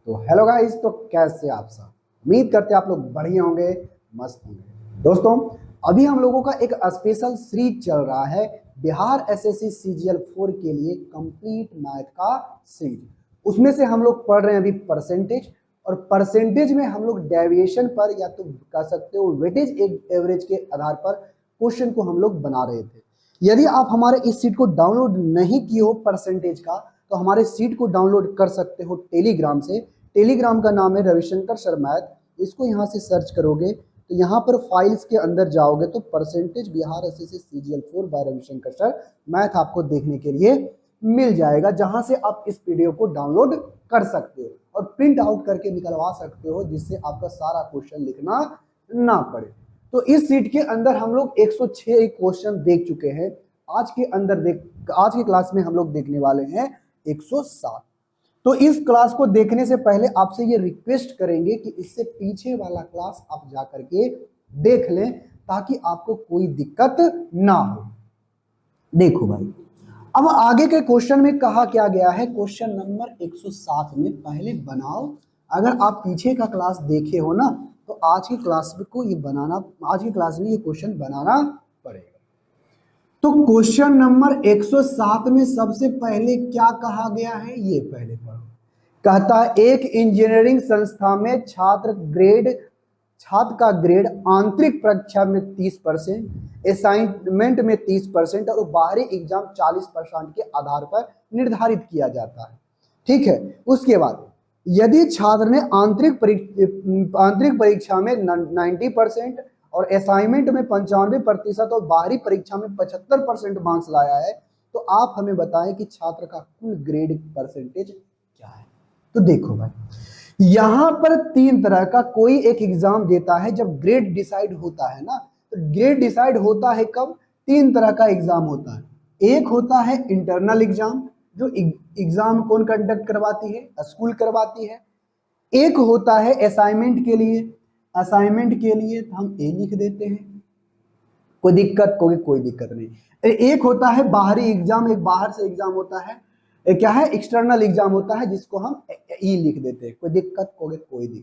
तो hello guys, तो कैसे आप सब? उम्मीद करते हैं आप लोग बढ़िया होंगे, मस्त होंगे। दोस्तों, अभी हम लोगों का एक स्पेशल सीरीज चल रहा है बिहार एसएससी सीजीएल 4 के लिए कंप्लीट मैथ का सीरीज। उसमें से हम लोग पढ़ रहे हैं अभी परसेंटेज, और परसेंटेज में हम लोग डेविएशन पर या तो कह सकते हो वेटेज एवरेज के आधार पर क्वेश्चन को हम लोग बना रहे थे। यदि आप हमारे इस सीट को डाउनलोड नहीं किए हो परसेंटेज का, तो हमारे सीट को डाउनलोड कर सकते हो टेलीग्राम से। टेलीग्राम का नाम है रविशंकर सर मैथ। इसको यहाँ से सर्च करोगे तो यहाँ पर फाइल्स के अंदर जाओगे तो percentage Bihar SSC CGL 4 by Ravishankar sir math आपको देखने के लिए मिल जाएगा, जहां से आप इस पीडीएफ को डाउनलोड कर सकते हो और प्रिंट आउट करके निकलवा सकते हो, जिससे आपका सारा क्वेश्चन लिखना ना पड़े। तो इस सीट के अंदर हम लोग 106 क्वेश्चन देख चुके हैं। आज की क्लास में हम लोग देखने वाले हैं 107। तो इस क्लास को देखने से पहले आपसे ये रिक्वेस्ट करेंगे कि इससे पीछे वाला क्लास आप जा करके देख लें, ताकि आपको कोई दिक्कत ना हो। देखो भाई, अब आगे के क्वेश्चन में कहा क्या गया है, क्वेश्चन नंबर 107 में पहले बनाओ। अगर आप पीछे का क्लास देखे हो ना, तो आज की क्लास में ये क्वेश्चन बनाना पड़ेगा। तो क्वेश्चन नंबर 107 में सबसे पहले क्या कहा गया है, ये पहले पढ़ो। कहता है एक इंजीनियरिंग संस्था में छात्र का ग्रेड आंतरिक परीक्षा में 30%, असाइनमेंट में 30% और बाहरी एग्जाम 40% के आधार पर निर्धारित किया जाता है। ठीक है, उसके बाद यदि छात्र ने आंतरिक परीक्षा में 90% और असाइनमेंट में 95% और बाहरी परीक्षा में 75% मार्क्स लाया है, तो आप हमें बताएं कि छात्र का कुल ग्रेड परसेंटेज क्या है। तो देखो भाई, यहां पर तीन तरह का कोई एक एग्जाम देता है। जब ग्रेड डिसाइड होता है ना, तो ग्रेड डिसाइड होता है कब? तीन तरह का एग्जाम होता है। एक होता है इंटरनल एग्जाम, जो एग्जाम कौन कंडक्ट करवाती है? स्कूल करवाती है। एक होता है असाइनमेंट के लिए। असाइनमेंट के लिए हम ए लिख देते हैं, कोई दिक्कत नहीं। एक होता है बाहरी एग्जाम, एक बाहर से एग्जाम होता है, क्या है, एक्सटर्नल एग्जाम होता है, जिसको हम ई लिख देते हैं। कोई दिक्कत नहीं।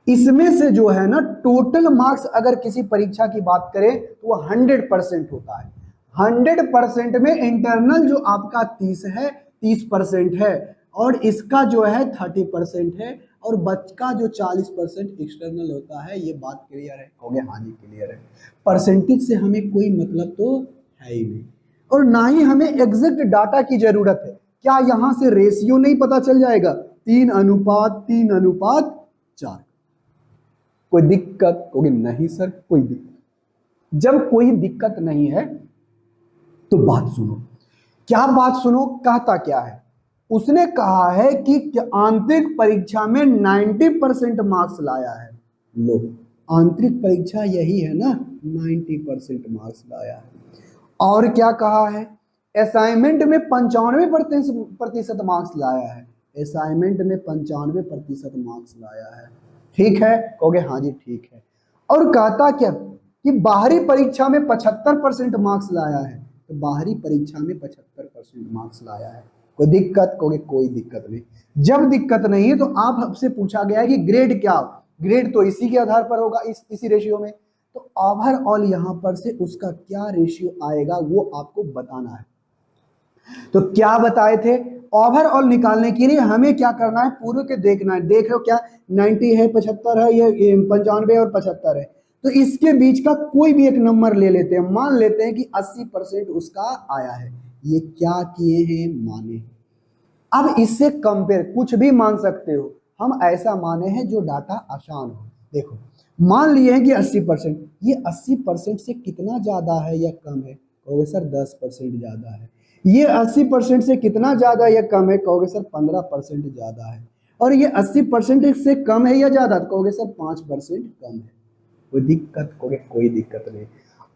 इसमें से जो है ना, टोटल मार्क्स अगर किसी परीक्षा की बात करें तो वो 100% होता है। 100% में इंटरनल जो आपका 30% है, और इसका जो है 30% है, और बचका जो 40% एक्सटर्नल होता है। ये बात क्लियर है? हो गया? हाँ जी, क्लियर है। परसेंटेज से हमें कोई मतलब तो है ही नहीं, और ना ही हमें एग्जैक्ट डाटा की जरूरत है। क्या यहां से रेशियो नहीं पता चल जाएगा? 3:4। कोई दिक्कत होगी? नहीं सर, कोई दिक्कत। जब कोई दिक्कत नहीं है तो बात सुनो। क्या बात सुनो? कहता क्या है? उसने कहा है कि आंतरिक परीक्षा में 90% मार्क्स लाया है। लो, आंतरिक परीक्षा यही है ना, 90% मार्क्स लाया है। और क्या कहा है? असाइनमेंट में 95% मार्क्स लाया है। असाइनमेंट में 95% मार्क्स लाया है। ठीक है? कहोगे हाँ जी ठीक है। और कहता क्या कि बाहरी परीक्षा में 75% मार्क्स लाया है। तो बाहरी परीक्षा में 75% मार्क्स लाया है। कोई दिक्कत? कहोगे कोई दिक्कत नहीं। जब दिक्कत नहीं है तो आप आपसे पूछा गया है कि ग्रेड क्या? ग्रेड तो इसी के आधार पर होगा, इसी रेशियो में। तो ओवरऑल यहां पर से उसका क्या रेशियो आएगा वो आपको बताना है। तो क्या बताए थे? ओवरऑल निकालने के लिए हमें क्या करना है, पूरे के देखना है। देख रहे हो क्या, 90 है, 75 है, ये 95 और 75 है। तो इसके बीच का कोई भी एक नंबर ले लेते हैं। मान लेते हैं कि 80% उसका आया है। ये क्या किए हैं? माने। अब इससे कंपेयर कुछ भी मान सकते हो, हम ऐसा माने हैं जो डाटा आसान हो। देखो, मान लिए हैं कि 80%। ये 80% से कितना ज्यादा है या कम है? कहोगे सर 10% ज्यादा है। ये 80% से कितना ज्यादा या कम है? कहोगे सर 15% ज्यादा है। और ये 80% से कम है या ज्यादा? कहोगे सर 5% कम है। कोई दिक्कत? कहोगे कोई दिक्कत नहीं।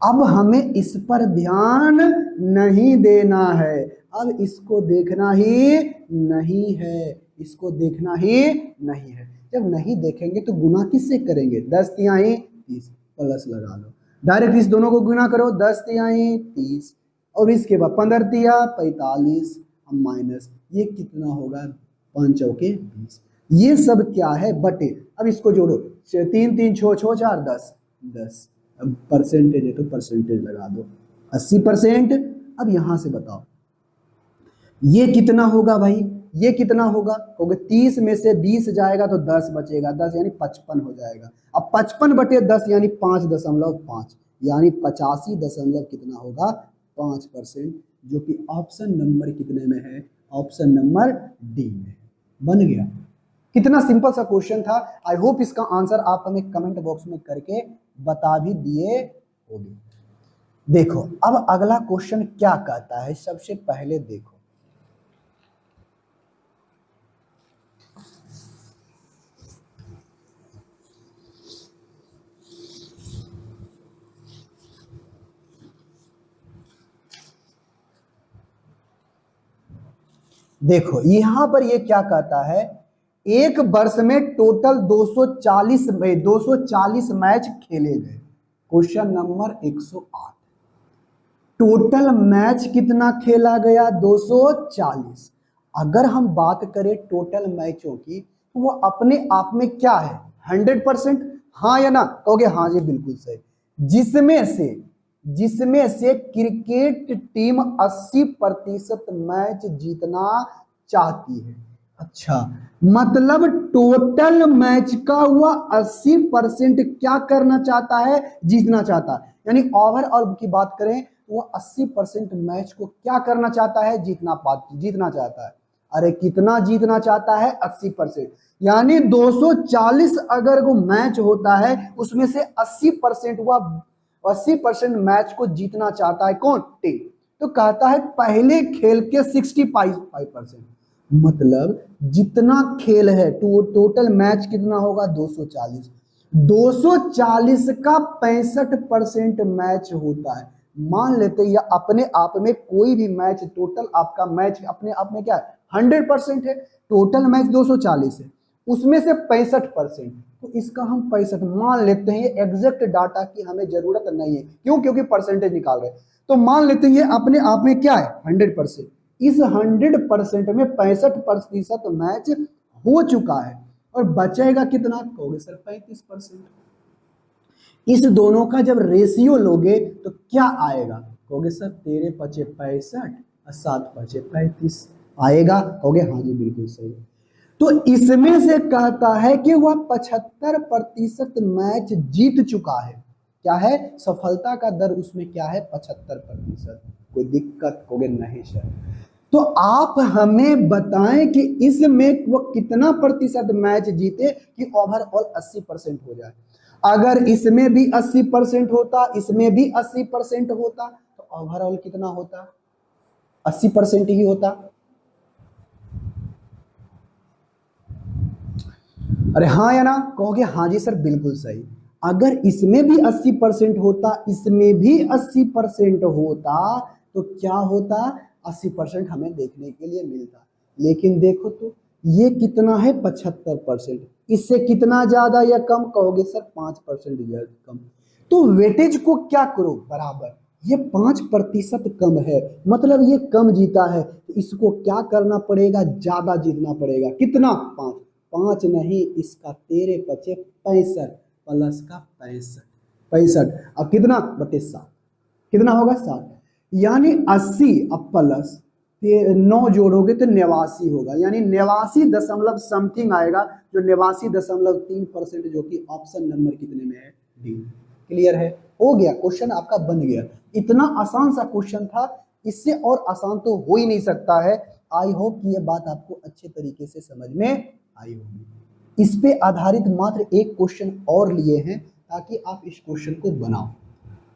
अब हमें इस पर ध्यान नहीं देना है, अब इसको देखना ही नहीं है, इसको देखना ही नहीं है। जब नहीं देखेंगे तो गुना किससे करेंगे? 10 तिहाई 30, प्लस लगा लो, डायरेक्ट इस दोनों को गुना करो। 10 तिहाई 30 और इसके बाद 15 तिया 45 माइनस, ये कितना होगा? 5 चौके 20। ये सब क्या है, बटे। अब इसको जोड़ो, 3 3 छो छो 4 10 10। अब परसेंटेज है तो परसेंटेज लगा दो, 80%। अब यहां से बताओ ये कितना होगा भाई, ये कितना होगा, क्योंकि 30 में से 20 जाएगा तो 10 बचेगा, 10 यानी 55 हो जाएगा। अब 55 बटे 10 यानी 5.5, यानी 85 कितना होगा, 5%, जो कि ऑप्शन नंबर कितने में है, ऑप्शन नंबर डी में है। बन गया। कितना सिंपल सा क्वेश्चन था। आई होप इसका आंसर आप हमें कमेंट बॉक्स में करके बता भी दिए होंगे। देखो अब अगला क्वेश्चन क्या कहता है, सबसे पहले देखो, देखो यहां पर ये क्या कहता है, एक वर्ष में टोटल 240 मैच खेले गए। क्वेश्चन नंबर 108, टोटल मैच कितना खेला गया, 240। अगर हम बात करें टोटल मैचों की तो वो अपने आप में क्या है, 100%, हाँ या ना, कहोगे हाँ जी बिल्कुल सही। जिसमें से क्रिकेट टीम 80% मैच जीतना चाहती है। अच्छा, मतलब टोटल मैच का वह 80% क्या करना चाहता है, जीतना चाहता है। यानी ओवरऑल की बात करें तो वह 80% मैच को क्या करना चाहता है, जीतना चाहता है। अरे कितना जीतना चाहता है, 80%। यानी 240 अगर वो मैच होता है उसमें से 80% मैच को जीतना चाहता है कौन, टीम। तो कहता है पहले खेल के 65%, मतलब जितना खेल है टोटल मैच कितना होगा, 240। 240 का 65% मैच होता है। मान लेते हैं या अपने आप में कोई भी मैच, टोटल आपका मैच अपने आप में क्या है, 100% है। टोटल मैच 240 है, उसमें से 65%, तो इसका हम 65 मान लेते हैं। ये एग्जैक्ट डाटा की हमें जरूरत नहीं है, क्यों, क्योंकि परसेंटेज निकाल रहे हैं। तो मान लेते हैं ये अपने आप में क्या है, 100%। इस 100% में 65% मैच हो चुका है, और बचेगा कितना, कहोगे सर 35%। इस दोनों का जब रेशियो लोगे तो क्या आएगा, कहोगे सर 13 पचे 65 और 7 पचे 35 आएगा, कहोगे हाँ जी बिल्कुल सही। तो इसमें से कहता है कि वह 75% मैच जीत चुका है। क्या है, सफलता का दर उसमें क्या है, 75%। कोई दिक्कत, कहोगे नहीं सर। तो आप हमें बताएं कि इसमें वो कितना प्रतिशत मैच जीते कि ओवरऑल 80% हो जाए। अगर इसमें भी 80% होता, इसमें भी 80% होता, तो ओवरऑल कितना होता, 80% ही होता। अरे हाँ या ना, कहोगे हाँ जी सर बिल्कुल सही। अगर इसमें भी 80% होता, इसमें भी 80% होता, तो क्या होता, 80% हमें देखने के लिए मिलता। लेकिन देखो तो ये कितना है, 75%। इससे कितना ज्यादा या कम, कहोगे सर 5% कम। तो वेटेज को क्या करो, बराबर। ये 5% कम है, मतलब ये कम जीता है, तो इसको क्या करना पड़ेगा, ज्यादा जीतना पड़ेगा। कितना, 5। 5 नहीं, इसका 13 पचे 65 प्लस का 65। अब कितना, बटे 7, कितना होगा, 7। यानी 80 अब प्लस 9 जोड़ोगे तो 89 होगा, यानी 89 दशमलव समथिंग आएगा, जो 89.3%, जो कि ऑप्शन नंबर कितने में है, डी। क्लियर है, हो गया, क्वेश्चन आपका बन गया। इतना आसान सा क्वेश्चन था, इससे और आसान तो हो ही नहीं सकता है। आई होप कि ये बात आपको अच्छे तरीके से समझ में आई होगी। इस पे आधारित मात्र एक क्वेश्चन और लिए हैं ताकि आप इस क्वेश्चन को बनाओ।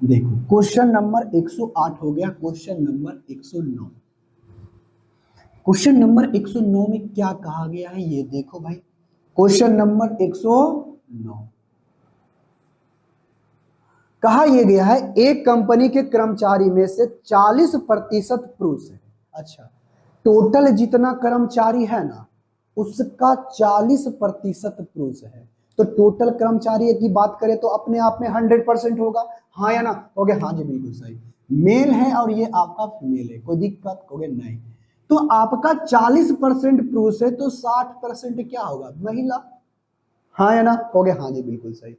देखो क्वेश्चन नंबर 108 हो गया, क्वेश्चन नंबर 109। क्वेश्चन नंबर 109 में क्या कहा गया है, ये देखो भाई। क्वेश्चन नंबर 109 कहा यह गया है, एक कंपनी के कर्मचारी में से 40% पुरुष है। अच्छा, टोटल जितना कर्मचारी है ना, उसका 40% पुरुष है। तो टोटल कर्मचारी की बात करें तो अपने आप में 100% होगा, हाँ या ना, कहोगे हाँ जी बिल्कुल सही। मेल है और ये आपका फीमेल है, कोई दिक्कत, कहोगे नहीं। तो आपका 40% पुरुष है तो 60% क्या होगा, महिला। हाँ या ना, कहोगे हाँ जी बिल्कुल सही।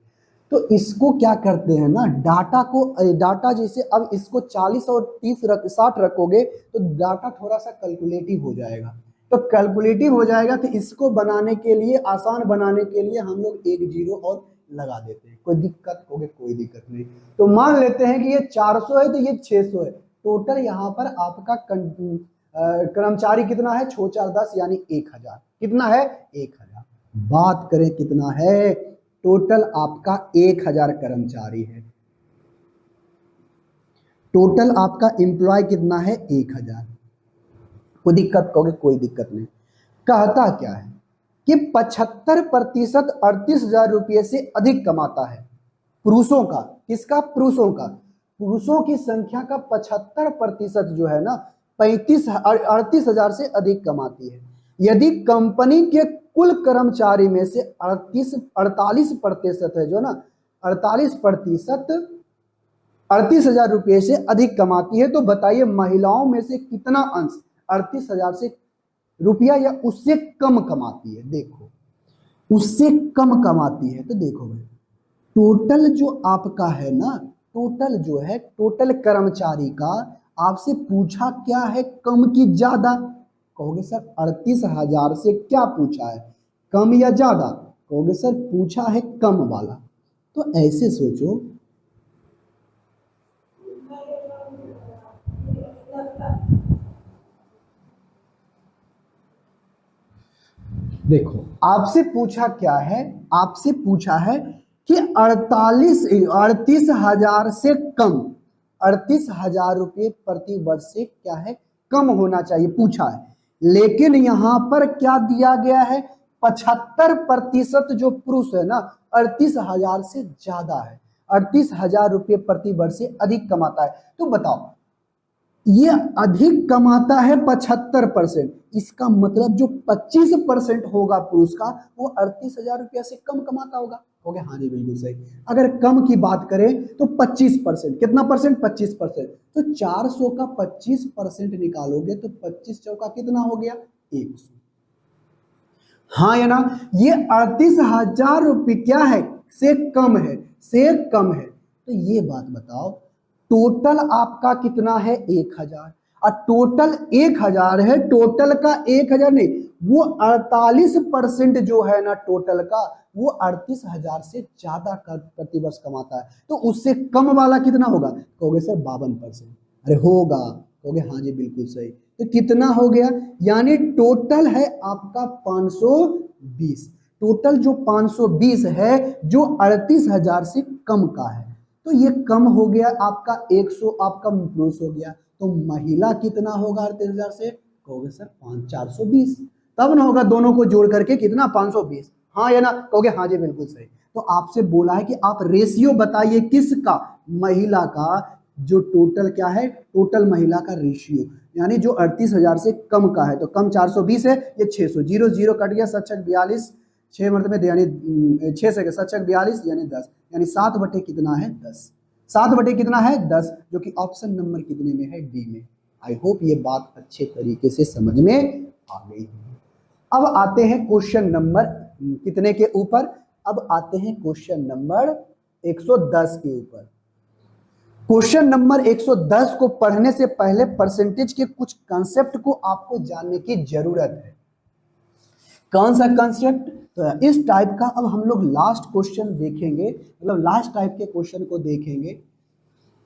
तो इसको क्या करते हैं ना, डाटा जैसे अब इसको 40 और 60 रखोगे तो डाटा थोड़ा सा कैलकुलेटिव हो जाएगा। तो कैलकुलेटिव हो जाएगा तो इसको बनाने के लिए, आसान बनाने के लिए हम लोग एक जीरो और लगा देते हैं। कोई दिक्कत, कहोगे कोई दिक्कत नहीं। तो मान लेते हैं कि ये 400 है तो ये 600 है। टोटल यहाँ पर आपका कर्मचारी कितना है, 6 4 10 यानी 1000। कितना है, 1000। बात करें कितना है, टोटल आपका 1000 कर्मचारी है। टोटल आपका एम्प्लॉय कितना है, 1000। कोई दिक्कत, कहोगे कोई दिक्कत नहीं। कहता क्या है कि 75% 38,000 रुपये से अधिक कमाता है पुरुषों का। किसका, पुरुषों का। पुरुषों की संख्या का 75% जो है ना 38,000 से अधिक कमाती है। यदि कंपनी के कुल कर्मचारी में से 48% है जो ना 48% 38,000 रुपये से अधिक कमाती है, तो बताइए महिलाओं में से कितना अंश 38,000 से रुपया या उससे कम कमाती है। देखो उससे कम कमाती है तो देखो भाई, टोटल जो आपका है ना, टोटल जो है, टोटल कर्मचारी का आपसे पूछा क्या है, कम की ज्यादा। कहोगे सर 38,000 से क्या पूछा है, कम या ज्यादा। कहोगे सर पूछा है कम वाला। तो ऐसे सोचो, देखो आपसे पूछा क्या है, आपसे पूछा है कि 38,000 से कम, 38,000 रुपये प्रति वर्ष से क्या है, कम होना चाहिए पूछा है। लेकिन यहां पर क्या दिया गया है, 75% जो पुरुष है ना 38,000 से ज्यादा है, 38,000 रुपये प्रति वर्ष से अधिक कमाता है। तो बताओ ये अधिक कमाता है 75%, इसका मतलब जो 25% होगा पुरुष का वो 38,000 रुपया से कम कमाता होगा। हो गया, हाँ जी बिल्कुल सही। अगर कम की बात करें तो 25%, कितना परसेंट, 25%। तो 400 का 25% निकालोगे तो 25 चौका कितना हो गया, 100। हाँ या ना, ये 38,000 रुपये क्या है, से कम है, से कम है। तो ये बात बताओ, टोटल आपका कितना है, 1000। और टोटल 1000 है, टोटल का 1000 नहीं, वो 48% जो है ना टोटल का, वो 38,000 से ज्यादा प्रतिवर्ष कमाता है। तो उससे कम वाला कितना होगा, कहोगे सर 52%। अरे होगा, कहोगे हाँ जी बिल्कुल सही। तो कितना हो गया, यानी टोटल है आपका 520। टोटल जो 520 है जो 38,000 से कम का है, तो ये कम हो गया आपका 100, आपका पुरुष हो गया। तो महिला कितना होगा 38,000 से, कहोगे सर 420। तब ना होगा दोनों को जोड़ करके कितना, 520। हाँ या ना, कहोगे हाँ जी बिल्कुल सही। तो आपसे बोला है कि आप रेशियो बताइए किसका, महिला का। जो टोटल क्या है, टोटल महिला का रेशियो, यानी जो 38,000 से कम का है, तो कम 420 है, ये 600, 0 0 कट गया, 7×6 = 42, 6 मरतबे यानी 6 से 7×42 यानी 10, यानी 7 बटे कितना है, 10। 7 बटे कितना है, 10, जो कि ऑप्शन नंबर कितने में है, डी में। आई होप ये बात अच्छे तरीके से समझ में आ गई। अब आते हैं क्वेश्चन नंबर कितने के ऊपर, अब आते हैं क्वेश्चन नंबर 110 के ऊपर। क्वेश्चन नंबर 110 को पढ़ने से पहले परसेंटेज के कुछ कंसेप्ट को आपको जानने की जरूरत है। कौन सा कंसेप्ट, तो इस टाइप का अब हम लोग लास्ट क्वेश्चन देखेंगे, मतलब लास्ट टाइप के क्वेश्चन को देखेंगे।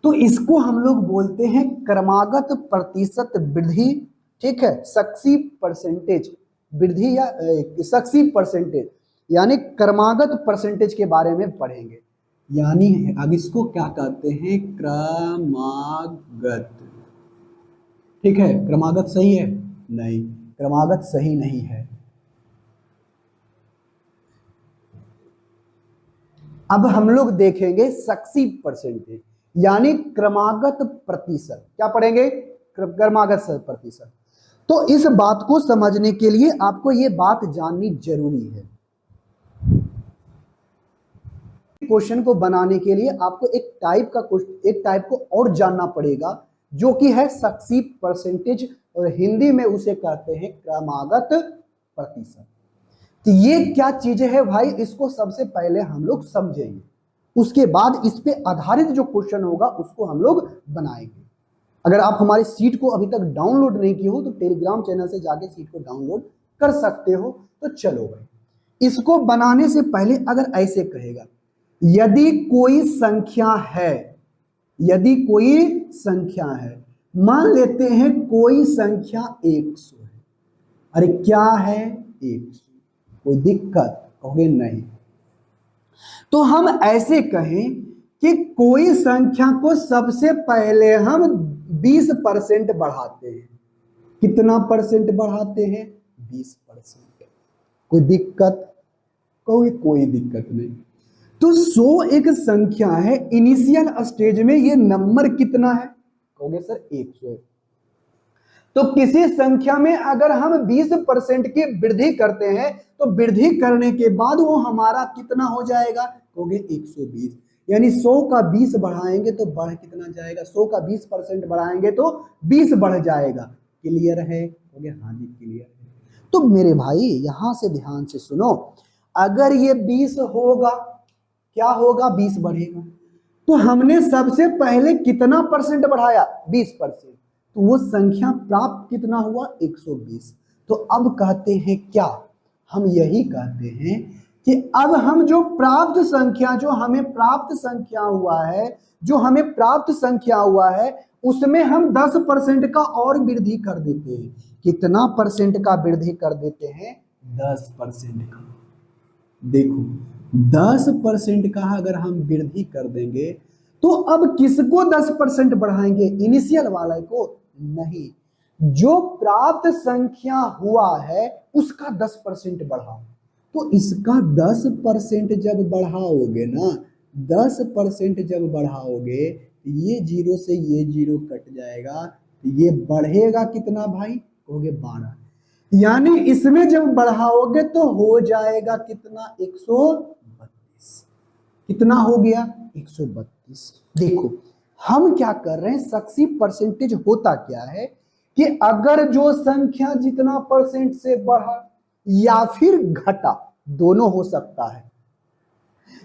तो इसको हम लोग बोलते हैं क्रमागत प्रतिशत वृद्धि, ठीक है, सक्सी परसेंटेज वृद्धि या सक्सी परसेंटेज, यानी क्रमागत परसेंटेज के बारे में पढ़ेंगे। यानी अब इसको क्या कहते हैं, क्रमागत। ठीक है, क्रमागत सही है, नहीं क्रमागत सही नहीं है। अब हम लोग देखेंगे सक्सी परसेंटेज, यानी क्रमागत प्रतिशत। क्या पढ़ेंगे, क्रमागत प्रतिशत। तो इस बात को समझने के लिए आपको ये बात जाननी जरूरी है। क्वेश्चन को बनाने के लिए आपको एक टाइप को और जानना पड़ेगा, जो कि है सक्सीव परसेंटेज, और हिंदी में उसे कहते हैं क्रमागत प्रतिशत। तो ये क्या चीजें है भाई, इसको सबसे पहले हम लोग समझेंगे, उसके बाद इस पे आधारित जो क्वेश्चन होगा उसको हम लोग बनाएंगे। अगर आप हमारी सीट को अभी तक डाउनलोड नहीं किए हो तो टेलीग्राम चैनल से जाके सीट को डाउनलोड कर सकते हो। तो चलो भाई, इसको बनाने से पहले अगर ऐसे कहेगा, यदि कोई संख्या है, यदि कोई संख्या है, मान लेते हैं कोई संख्या 100 है। अरे क्या है 100, कोई दिक्कत? कहोगे नहीं। तो हम ऐसे कहें कि कोई संख्या को सबसे पहले हम 20% बढ़ाते हैं। कितना परसेंट बढ़ाते हैं? 20%। कोई दिक्कत? कोई दिक्कत नहीं। तो 100 एक संख्या है, इनिशियल स्टेज में ये नंबर कितना है? कहोगे सर 100 है। तो किसी संख्या में अगर हम 20% की वृद्धि करते हैं तो वृद्धि करने के बाद वो हमारा कितना हो जाएगा? कहोगे 120। यानी 100 का 20 बढ़ाएंगे तो बढ़ कितना जाएगा? 100 का 20% बढ़ाएंगे तो 20 बढ़ जाएगा। क्लियर है? कहोगे हाँ जी क्लियर है। तो मेरे भाई यहां से ध्यान से सुनो, अगर ये 20 होगा, क्या होगा? 20 बढ़ेगा। तो हमने सबसे पहले कितना परसेंट बढ़ाया? 20%। तो वो संख्या प्राप्त कितना हुआ? 120। तो अब कहते हैं क्या? हम यही कहते हैं कि अब हम जो प्राप्त संख्या, जो हमें प्राप्त संख्या हुआ है, जो हमें प्राप्त संख्या हुआ है, उसमें हम 10% का और वृद्धि कर देते हैं। कितना परसेंट का वृद्धि कर देते हैं? 10% का। देखो 10% का अगर हम वृद्धि कर देंगे तो अब किसको 10% बढ़ाएंगे? इनिशियल वाला को नहीं, जो प्राप्त संख्या हुआ है उसका 10% बढ़ाओ। तो इसका 10% जब बढ़ाओगे ना, 10% जब बढ़ाओगे, ये जीरो से ये जीरो कट जाएगा, ये बढ़ेगा कितना भाई? कहोगे 12। यानी इसमें जब बढ़ाओगे तो हो जाएगा कितना? 132। कितना हो गया? 132। देखो हम क्या कर रहे हैं, सक्सीव परसेंटेज होता क्या है कि अगर जो संख्या जितना परसेंट से बढ़ा या फिर घटा, दोनों हो सकता है,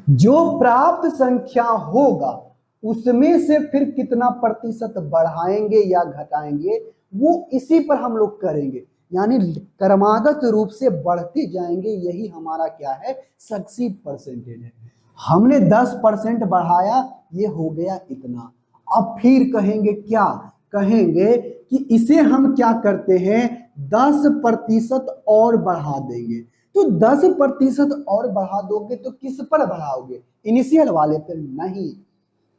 जो प्राप्त संख्या होगा उसमें से फिर कितना प्रतिशत बढ़ाएंगे या घटाएंगे, वो इसी पर हम लोग करेंगे। यानी क्रमागत रूप से बढ़ते जाएंगे, यही हमारा क्या है? सक्सीव परसेंटेज है। हमने 10% बढ़ाया, ये हो गया इतना। अब फिर कहेंगे क्या? कहेंगे कि इसे हम क्या करते हैं? 10% और बढ़ा देंगे। तो 10% और बढ़ा दोगे तो किस पर बढ़ाओगे? इनिशियल वाले पर नहीं।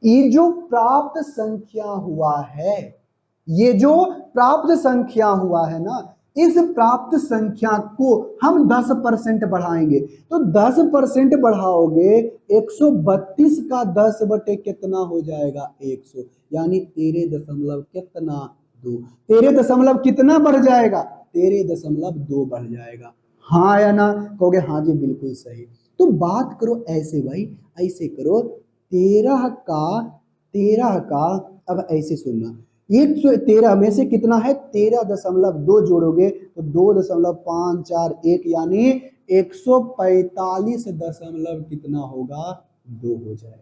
ये जो प्राप्त संख्या हुआ है, ये जो प्राप्त संख्या हुआ है ना, इस प्राप्त संख्या को हम 10% बढ़ाएंगे। तो 10% बढ़ाओगे, 132 का 10 बटे कितना हो जाएगा? 100। यानी 13 कितना? 2। 13 कितना बढ़ जाएगा? 13.2 बढ़ जाएगा। हाँ या ना? कहोगे हाँ जी बिल्कुल सही। तो बात करो ऐसे भाई, ऐसे करो, 13 का अब ऐसे सुनना, 113 में से कितना है? 13.2 जोड़ोगे तो 2.541 यानी 145 कितना होगा? 2 हो जाएगा।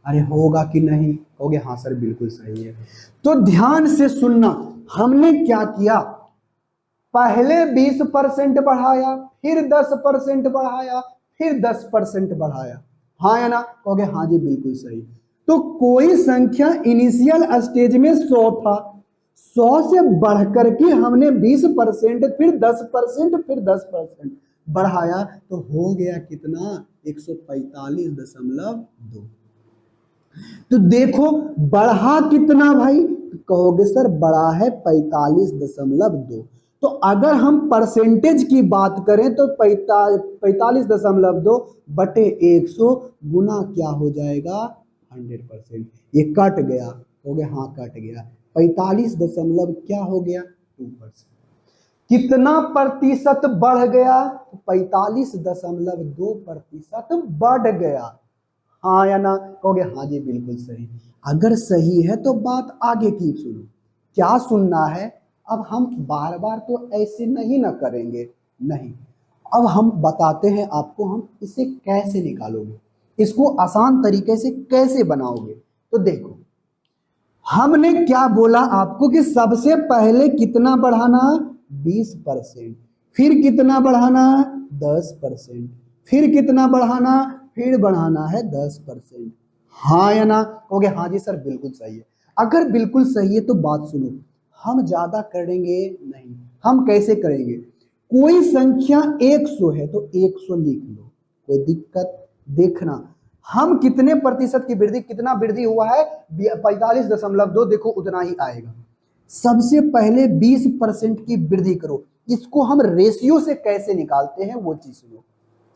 अरे होगा कि नहीं? कहोगे हाँ सर बिल्कुल सही है। तो ध्यान से सुनना, हमने क्या किया? पहले 20% बढ़ाया, फिर 10% बढ़ाया, फिर 10% बढ़ाया। हाँ या ना? कहोगे हाँ जी बिल्कुल सही। तो कोई संख्या इनिशियल स्टेज में 100 था, 100 से बढ़कर के हमने 20%, फिर 10%, फिर 10% बढ़ाया, तो हो गया कितना? 145.2। तो देखो बढ़ा कितना भाई? कहोगे सर बढ़ा है 45.2। तो अगर हम परसेंटेज की बात करें तो 45.2 बटे 100 गुना क्या हो जाएगा? 100%। ये कट गया, हो गया हाँ कट गया। 45 दशमलव क्या हो गया? 2%। कितना प्रतिशत बढ़ गया? 45.2% बढ़ गया। हाँ या ना? कहोगे हाँ जी बिल्कुल सही। अगर सही है तो बात आगे की सुनो। क्या सुनना है। अब हम बार बार तो ऐसे नहीं ना करेंगे, नहीं, अब हम बताते हैं आपको हम इसे कैसे निकालोगे, इसको आसान तरीके से कैसे बनाओगे। तो देखो, हमने क्या बोला आपको कि सबसे पहले कितना बढ़ाना, 20%, फिर कितना बढ़ाना, 10%, फिर कितना बढ़ाना, फिर बढ़ाना है 10%। हाँ या ना, कहोगे हाँ जी सर बिल्कुल सही है। अगर बिल्कुल सही है तो बात सुनो, हम ज्यादा करेंगे नहीं, हम कैसे करेंगे, कोई संख्या 100 है तो 100 लिख लो, कोई दिक्कत, देखना हम कितने प्रतिशत की वृद्धि, कितना वृद्धि हुआ है, 45.2, देखो उतना ही आएगा। सबसे पहले 20% की वृद्धि करो, इसको हम रेशियो से कैसे निकालते हैं वो चीज सुनो।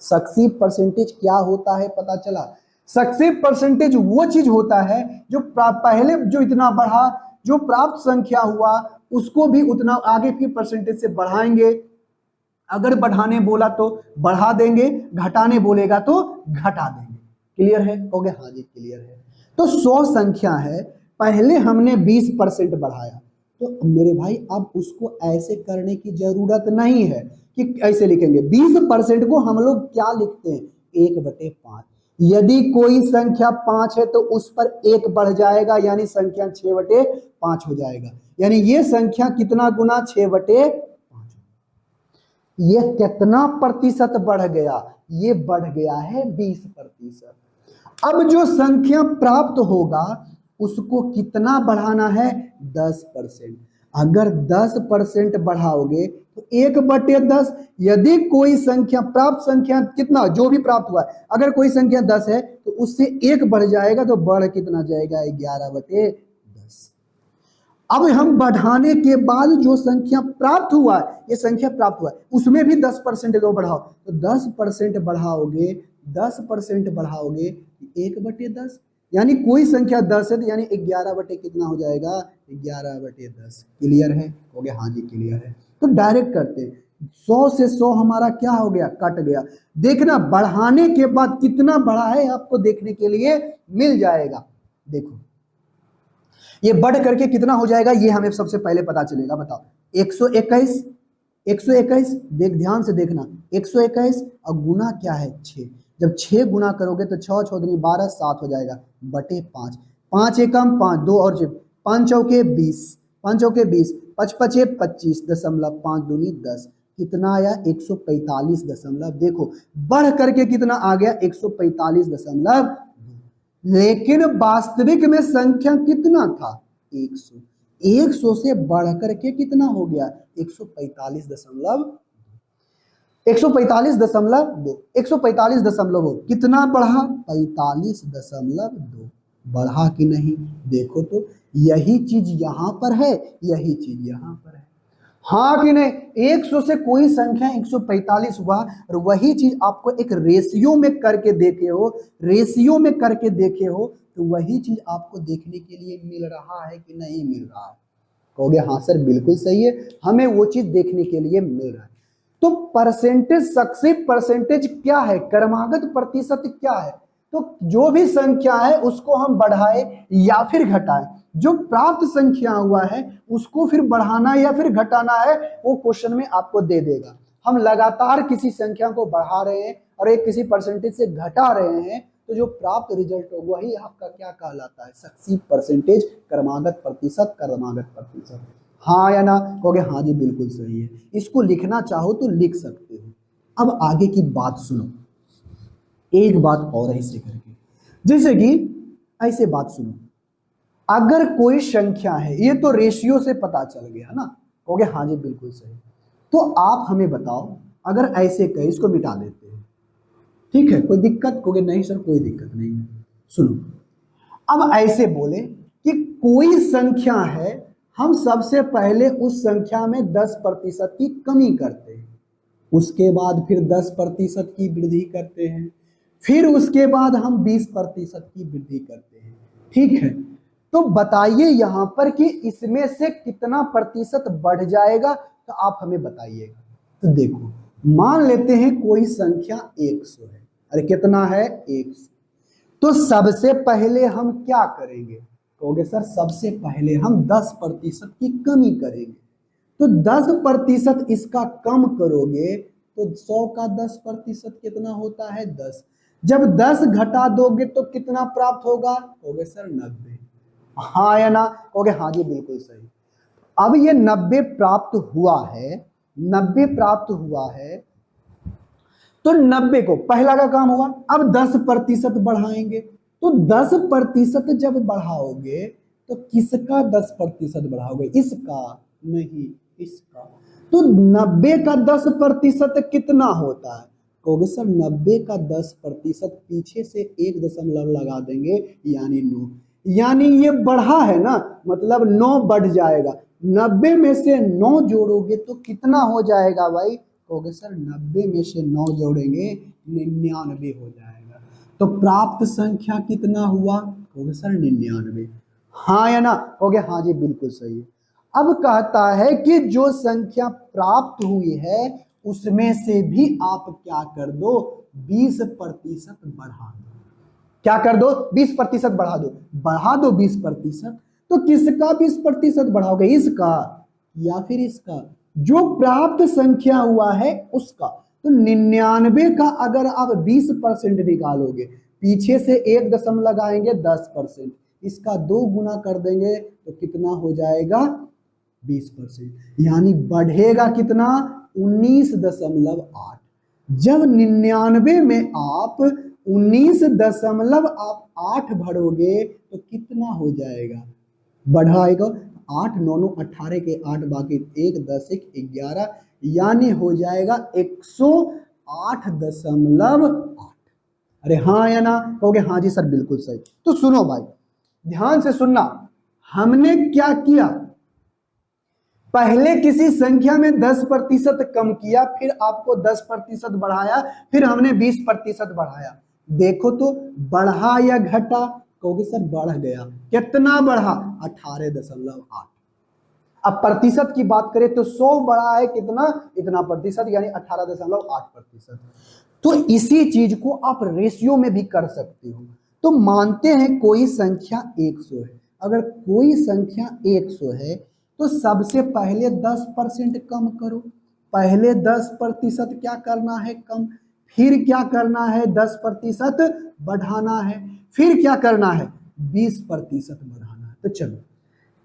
सक्सीव परसेंटेज क्या होता है पता चला, सक्सीव परसेंटेज वो चीज होता है जो पहले जो इतना बढ़ा, जो प्राप्त संख्या हुआ उसको भी उतना आगे की परसेंटेज से बढ़ाएंगे। अगर बढ़ाने बोला तो बढ़ा देंगे, घटाने बोलेगा तो घटा देंगे। क्लियर है, कहोगे हाँ जी क्लियर है। तो 100 संख्या है, पहले हमने 20% बढ़ाया, तो मेरे भाई अब उसको ऐसे करने की जरूरत नहीं है कि ऐसे लिखेंगे। 20% को हम लोग क्या लिखते हैं, 1/5। यदि कोई संख्या 5 है तो उस पर 1 बढ़ जाएगा, यानी संख्या 6/5 हो जाएगा। यानी ये संख्या कितना गुना, 6/5। ये कितना प्रतिशत बढ़ गया, ये बढ़ गया है 20%। अब जो संख्या प्राप्त होगा उसको कितना बढ़ाना है, 10%। अगर 10% बढ़ाओगे तो 1/10, यदि कोई संख्या प्राप्त संख्या कितना जो भी प्राप्त हुआ है, अगर कोई संख्या 10 है तो उससे 1 बढ़ जाएगा तो बढ़ कितना जाएगा, 11/10। अब हम बढ़ाने के बाद जो संख्या प्राप्त हुआ है, ये संख्या प्राप्त हुआ है उसमें भी 10% दो बढ़ाओ, तो 10% बढ़ाओगे, 10% बढ़ाओगे 1/10, यानी कोई संख्या 10 है तो यानी 11 कितना हो जाएगा, 11/10। क्लियर है, हो गया हाँ जी क्लियर है। तो डायरेक्ट करते हैं, 100 से 100 हमारा क्या हो गया, कट गया। देखना बढ़ाने के बाद कितना बढ़ा है आपको देखने के लिए मिल जाएगा। देखो ये बढ़ करके कितना हो जाएगा ये हमें सबसे पहले पता चलेगा। बताओ 121, 121, देख ध्यान से देखना, 121 और गुना क्या है 6। जब 6 गुना करोगे तो 6 6 दूनी 12, 7 हो जाएगा बटे 5, 5 एकम 5, 2 और 5 चौके 20, 5 चौके 20, 5 पचे 25.5 दूनी 10, कितना आया 145 देखो बढ़ करके कितना आ गया 145, लेकिन वास्तविक में संख्या कितना था 100, 100 से बढ़कर के कितना हो गया 145.2, 145.2, 145.2 कितना बढ़ा 45.2, बढ़ा कि नहीं, देखो तो यही चीज यहां पर है, यही चीज यहां पर है, हाँ कि नहीं। 100 से कोई संख्या 145 हुआ और वही चीज आपको एक रेशियो में करके देखे हो, रेशियो में करके देखे हो तो वही चीज आपको देखने के लिए मिल रहा है कि नहीं मिल रहा है, कहोगे हाँ सर बिल्कुल सही है, हमें वो चीज देखने के लिए मिल रहा है। तो परसेंटेज, सक्सेस परसेंटेज क्या है, क्रमागत प्रतिशत क्या है, तो जो भी संख्या है उसको हम बढ़ाए या फिर घटाए, जो प्राप्त संख्या हुआ है उसको फिर बढ़ाना या फिर घटाना है वो क्वेश्चन में आपको दे देगा। हम लगातार किसी संख्या को बढ़ा रहे हैं और एक किसी परसेंटेज से घटा रहे हैं तो जो प्राप्त रिजल्ट हो वही आपका क्या कहलाता है, सक्सेस परसेंटेज, क्रमागत प्रतिशत, क्रमागत प्रतिशत। हाँ या ना, कहोगे हाँ जी बिल्कुल सही है। इसको लिखना चाहो तो लिख सकते हो। अब आगे की बात सुनो, एक बात और ऐसे करके, जैसे कि ऐसे बात सुनो, अगर कोई संख्या है, ये तो रेशियो से पता चल गया ना, कहोगे हाँ जी बिल्कुल सही। तो आप हमें बताओ अगर ऐसे कहे, इसको मिटा देते हैं, ठीक है कोई दिक्कत, कहोगे नहीं सर कोई दिक्कत नहीं है। सुनो अब ऐसे बोले कि कोई संख्या है, हम सबसे पहले उस संख्या में 10% की कमी करते हैं, उसके बाद फिर 10% की वृद्धि करते हैं, फिर उसके बाद हम 20% की वृद्धि करते हैं, ठीक है। तो बताइए यहां पर कि इसमें से कितना प्रतिशत बढ़ जाएगा, तो आप हमें बताइएगा। तो देखो मान लेते हैं कोई संख्या 100 है, अरे कितना है 100, तो सबसे पहले हम क्या करेंगे, कहोगे सर सबसे पहले हम 10% की कमी करेंगे। तो 10% इसका कम करोगे तो 100 का 10% कितना होता है 10। जब 10 घटा दोगे तो कितना प्राप्त होगा, कहोगे सर 90। हाँ या ना, कहोगे हाँ जी बिल्कुल सही। अब ये 90 प्राप्त हुआ है, 90 प्राप्त हुआ है, तो 90 को पहला का काम हुआ, अब 10% बढ़ाएंगे। तो 10% जब बढ़ाओगे तो किसका 10% बढ़ाओगे, इसका नहीं इसका। तो 90 का 10% कितना होता है, कहोगे सर 90 का 10% पीछे से 1 दशमलव लगा देंगे यानी 9, यानी ये बढ़ा है ना, मतलब 9 बढ़ जाएगा। 90 में से 9 जोड़ोगे तो कितना हो जाएगा भाई, कहोगे सर 90 में से 9 जोड़ेंगे 99 हो जाएगा। तो प्राप्त संख्या कितना हुआ, कहोगे सर 99। हाँ या ना, कहोगे हाँ जी बिल्कुल सही है। अब कहता है कि जो संख्या प्राप्त हुई है उसमें से भी आप क्या कर दो, 20% बढ़ा दो। क्या कर दो, 20% बढ़ा दो, बढ़ा दो 20%। तो किसका 20% बढ़ाओगे, इसका या फिर इसका, जो प्राप्त संख्या हुआ है उसका। तो 99 का अगर आप 20% निकालोगे, पीछे से 1 दशमलव लगाएंगे 10%, इसका 2 गुना कर देंगे तो कितना हो जाएगा 20%, यानी बढ़ेगा कितना 19.8। जब 99 में आप 19.8 भरोगे तो कितना हो जाएगा, बढ़ाएगा 8 9 9 18 के 8 बाकी 1 10 1 11, यानी हो जाएगा 108.8। अरे हाँ या ना, कहोगे हाँ जी सर बिल्कुल सही। तो सुनो भाई, ध्यान से सुनना, हमने क्या किया, पहले किसी संख्या में 10% कम किया, फिर आपको 10% बढ़ाया, फिर हमने 20% बढ़ाया। देखो तो बढ़ा या घटा, कहोगे सर बढ़ गया। कितना बढ़ा, 18.8। अब प्रतिशत की बात करें तो 100 बढ़ा है कितना, इतना प्रतिशत, यानी 18.8%। तो इसी चीज को आप रेशियो में भी कर सकते हो। तो मानते हैं कोई संख्या 100 है, अगर कोई संख्या 100 है तो सबसे पहले 10% कम करो। पहले 10% क्या करना है कम, फिर क्या करना है 10% बढ़ाना है, फिर क्या करना है 20% बढ़ाना है। तो चलो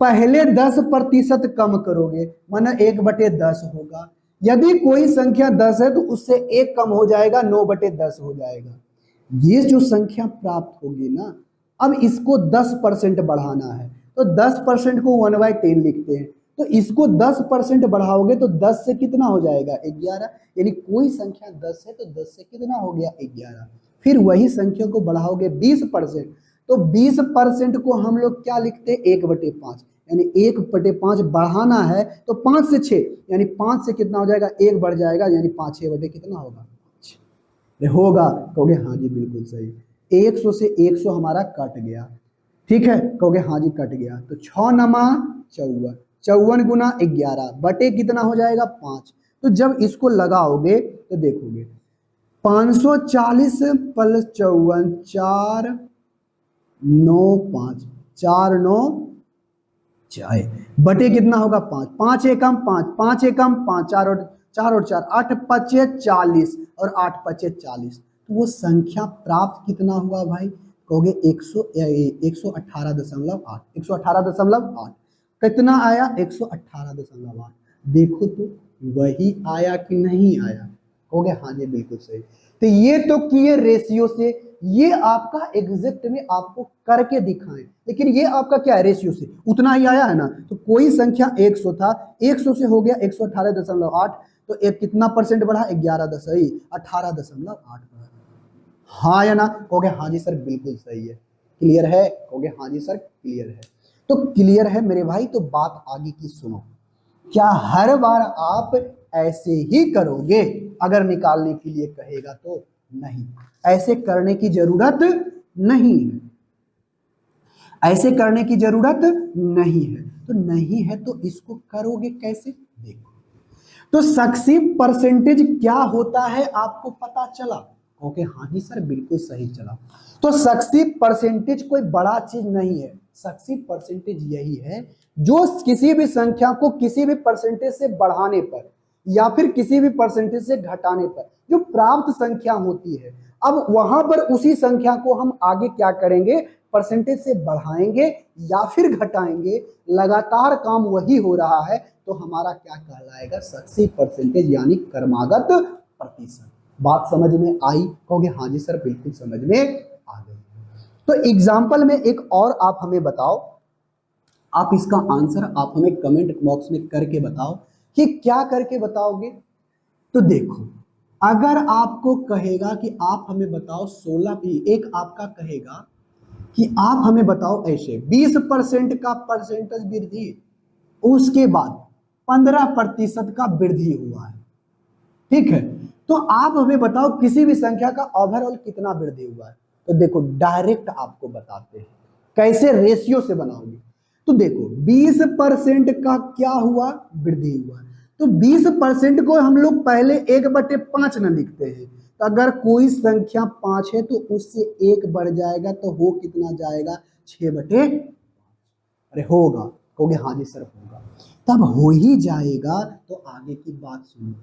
पहले 10% कम करोगे, माना 1/10 होगा। यदि कोई संख्या 10 है तो उससे 1 कम हो जाएगा, 9/10 हो जाएगा। ये जो संख्या प्राप्त होगी ना, अब इसको 10% बढ़ाना है, तो 10% को 1/10 लिखते हैं। तो इसको 10% बढ़ाओगे तो 10 से कितना हो जाएगा 11, यानी कोई संख्या 10 है तो 10 से कितना हो गया 11। फिर वही संख्या को बढ़ाओगे 20%, तो 20% को हम लोग क्या लिखते हैं 1/5, यानी 1/5 बढ़ाना है तो 5 से 6, यानी 5 से कितना हो जाएगा 1 बढ़ जाएगा, यानी 5 6 बटे कितना होगा होगा, कहोगे हाँ जी बिल्कुल सही। 100 से 100 हमारा कट गया, ठीक है, कहोगे हाँ जी कट गया। तो 6 नमा 54, 54 गुना 11 बटे कितना हो जाएगा 5। तो जब इसको लगाओगे तो देखोगे 540 प्लस 54, 4 9 5, 4 9 4 बटे कितना होगा 5, 5 एकम 5, 5 एकम 5, 4 और 4 8 5 40 और 8 5 40। तो वो संख्या प्राप्त कितना हुआ भाई, कहोगे 118.8, 118.8 कितना आया 118.8। देखो तो वही आया कि नहीं आया, कहोगे हाँ जी बिल्कुल सही। तो ये तो किए रेशियो से, ये आपका एग्जैक्ट में आपको करके दिखाएं, लेकिन ये आपका क्या है रेशियो से उतना ही आया है ना। तो कोई संख्या 100 था, 100 से हो गया 118.8, तो एक कितना परसेंट बढ़ा 18.8 बढ़ा। हाँ या ना, कहोगे हाँ जी सर बिल्कुल सही है। क्लियर है, कहोगे हाँ जी सर क्लियर है। तो क्लियर है मेरे भाई, तो बात आगे की सुनो। क्या हर बार आप ऐसे ही करोगे अगर निकालने के लिए कहेगा तो, नहीं, ऐसे करने की जरूरत नहीं है, ऐसे करने की जरूरत नहीं है। तो नहीं है तो इसको करोगे कैसे, देखो। तो सक्सीव परसेंटेज क्या होता है आपको पता चला, ओके हाँ जी सर बिल्कुल सही चला। तो सक्सीव परसेंटेज कोई बड़ा चीज नहीं है, सक्सीव परसेंटेज यही है जो किसी भी संख्या को किसी भी परसेंटेज से बढ़ाने पर या फिर किसी भी परसेंटेज से घटाने पर जो प्राप्त संख्या होती है, अब वहां पर उसी संख्या को हम आगे क्या करेंगे, परसेंटेज से बढ़ाएंगे या फिर घटाएंगे, लगातार काम वही हो रहा है, तो हमारा क्या कहलाएगा, सक्सीव परसेंटेज यानी क्रमागत प्रतिशत। बात समझ में आई? कहोगे हाँ जी सर बिल्कुल समझ में आ गई। तो एग्जाम्पल में एक और आप हमें बताओ, आप इसका आंसर आप हमें कमेंट बॉक्स में करके बताओ कि क्या करके बताओगे। तो देखो, अगर आपको कहेगा कि आप हमें बताओ 16 भी, एक आपका कहेगा कि आप हमें बताओ ऐसे 20% का परसेंटेज वृद्धि, उसके बाद 15% का वृद्धि हुआ है, ठीक है, तो आप हमें बताओ किसी भी संख्या का ओवरऑल कितना वृद्धि हुआ है। तो देखो डायरेक्ट आपको बताते हैं कैसे रेशियो से बनाओगे। तो देखो 20% का क्या हुआ, वृद्धि हुआ, तो 20% को हम लोग पहले 1/5 न लिखते हैं, तो अगर कोई संख्या 5 है तो उससे 1 बढ़ जाएगा तो हो कितना जाएगा, 6/5। अरे होगा, कहोगे हाँ जी सर होगा, तब हो ही जाएगा तो आगे की बात सुनो।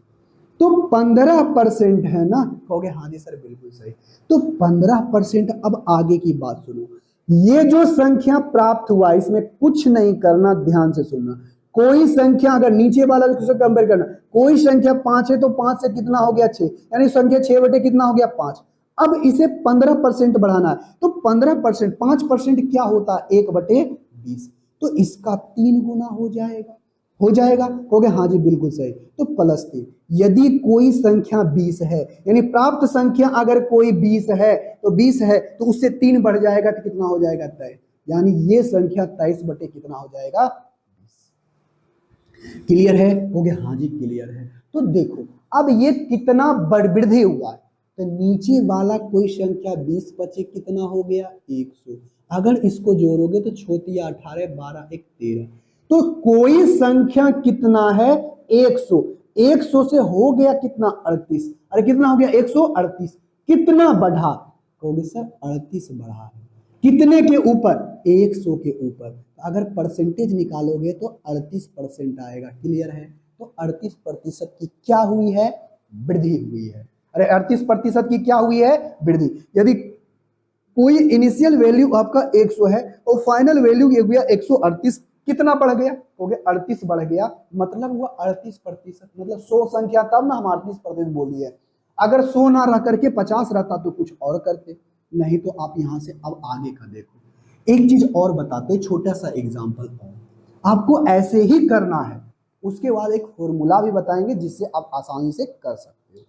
तो 15% है ना, कहोगे हाँ जी सर बिल्कुल सही, तो 15%। अब आगे की बात सुनो, ये जो संख्या प्राप्त हुआ इसमें कुछ नहीं करना, ध्यान से सुनना। कोई संख्या अगर नीचे वाला से कंपेयर करना, कोई संख्या 5 है तो 5 से कितना हो गया 6, यानी संख्या 6 कितना हो गया 5। अब इसे 15% बढ़ाना है, तो 15%, 5% क्या होता है 1/20, तो इसका 3 गुना हो जाएगा, हो जाएगा, कहोगे हाँ जी बिल्कुल सही। तो +3, यदि कोई संख्या 20 है, यानी प्राप्त संख्या अगर कोई 20 है तो 20 है तो उससे 3 बढ़ जाएगा तो कितना हो जाएगा 23, यानी ये संख्या 23 बटे कितना हो जाएगा 20। क्लियर है? कहोगे हाँ जी क्लियर है। तो देखो अब ये कितना वृद्धि हुआ है, तो नीचे वाला कोई संख्या 20 बचे कितना हो गया 100, अगर इसको जोड़ोगे तो छोटिया 18, 12, 1, 13, तो कोई संख्या कितना है 100, 100 से हो गया कितना 38, अरे कितना हो गया 138, कितना बढ़ा, कहोगे सर 38 बढ़ा है, कितने के ऊपर, 100 के ऊपर, अगर परसेंटेज निकालोगे तो 38% आएगा। क्लियर है? तो 38% की क्या हुई है, वृद्धि हुई है। अरे 38% की क्या हुई है, वृद्धि। यदि कोई इनिशियल वैल्यू आपका 100 है और फाइनल वैल्यू ये गया 138, कितना बढ़ गया, कहोगे 38 बढ़ गया, मतलब हुआ 38%, मतलब 100 संख्या तब ना हम 38% बोली है। अगर 100 ना रह करके 50 रहता तो कुछ और करते, नहीं तो आप यहां से अब आगे का देखो। एक चीज और बताते, छोटा सा एग्जांपल और आपको ऐसे ही करना है, उसके बाद एक फॉर्मूला भी बताएंगे जिससे आप आसानी से कर सकते हो।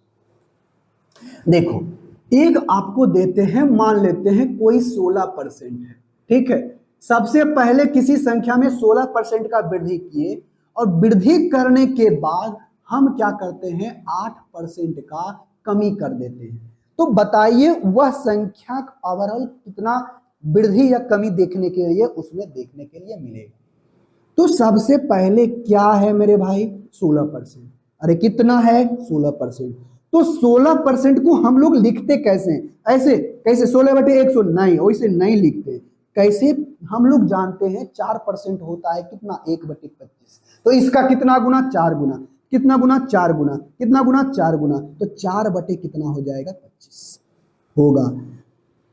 देखो एक आपको देते हैं, मान लेते हैं कोई 16% है, ठीक है, सबसे पहले किसी संख्या में 16% का वृद्धि किए और वृद्धि करने के बाद हम क्या करते हैं 8% का कमी कर देते हैं, तो बताइए वह संख्या ओवरऑल कितना वृद्धि या कमी देखने के लिए उसमें देखने के लिए मिलेगा। तो सबसे पहले क्या है मेरे भाई 16%, अरे कितना है 16%, तो 16% को हम लोग लिखते कैसे हैं, ऐसे कैसे 16/100 नहीं, वैसे नहीं लिखते, कैसे हम लोग जानते हैं 4% होता है कितना 1/25, तो इसका कितना गुना 4 गुना, कितना गुना 4 गुना, कितना गुना 4 गुना, तो 4 बटे कितना हो जाएगा 25 होगा।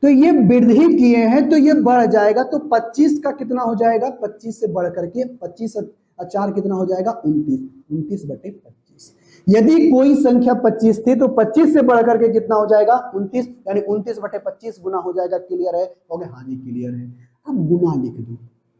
तो ये वृद्धि किए हैं तो ये बढ़ जाएगा, तो 25 का कितना हो जाएगा, 25 से बढ़ करके 25 और 4 कितना हो जाएगा 29, 29/25। यदि कोई संख्या 25 थी तो 25 से बढ़ करके कितना हो जाएगा 29, यानी 29/25 गुना हो जाएगा। क्लियर है? ओके हाँ जी क्लियर है। अब गुना लिख दो,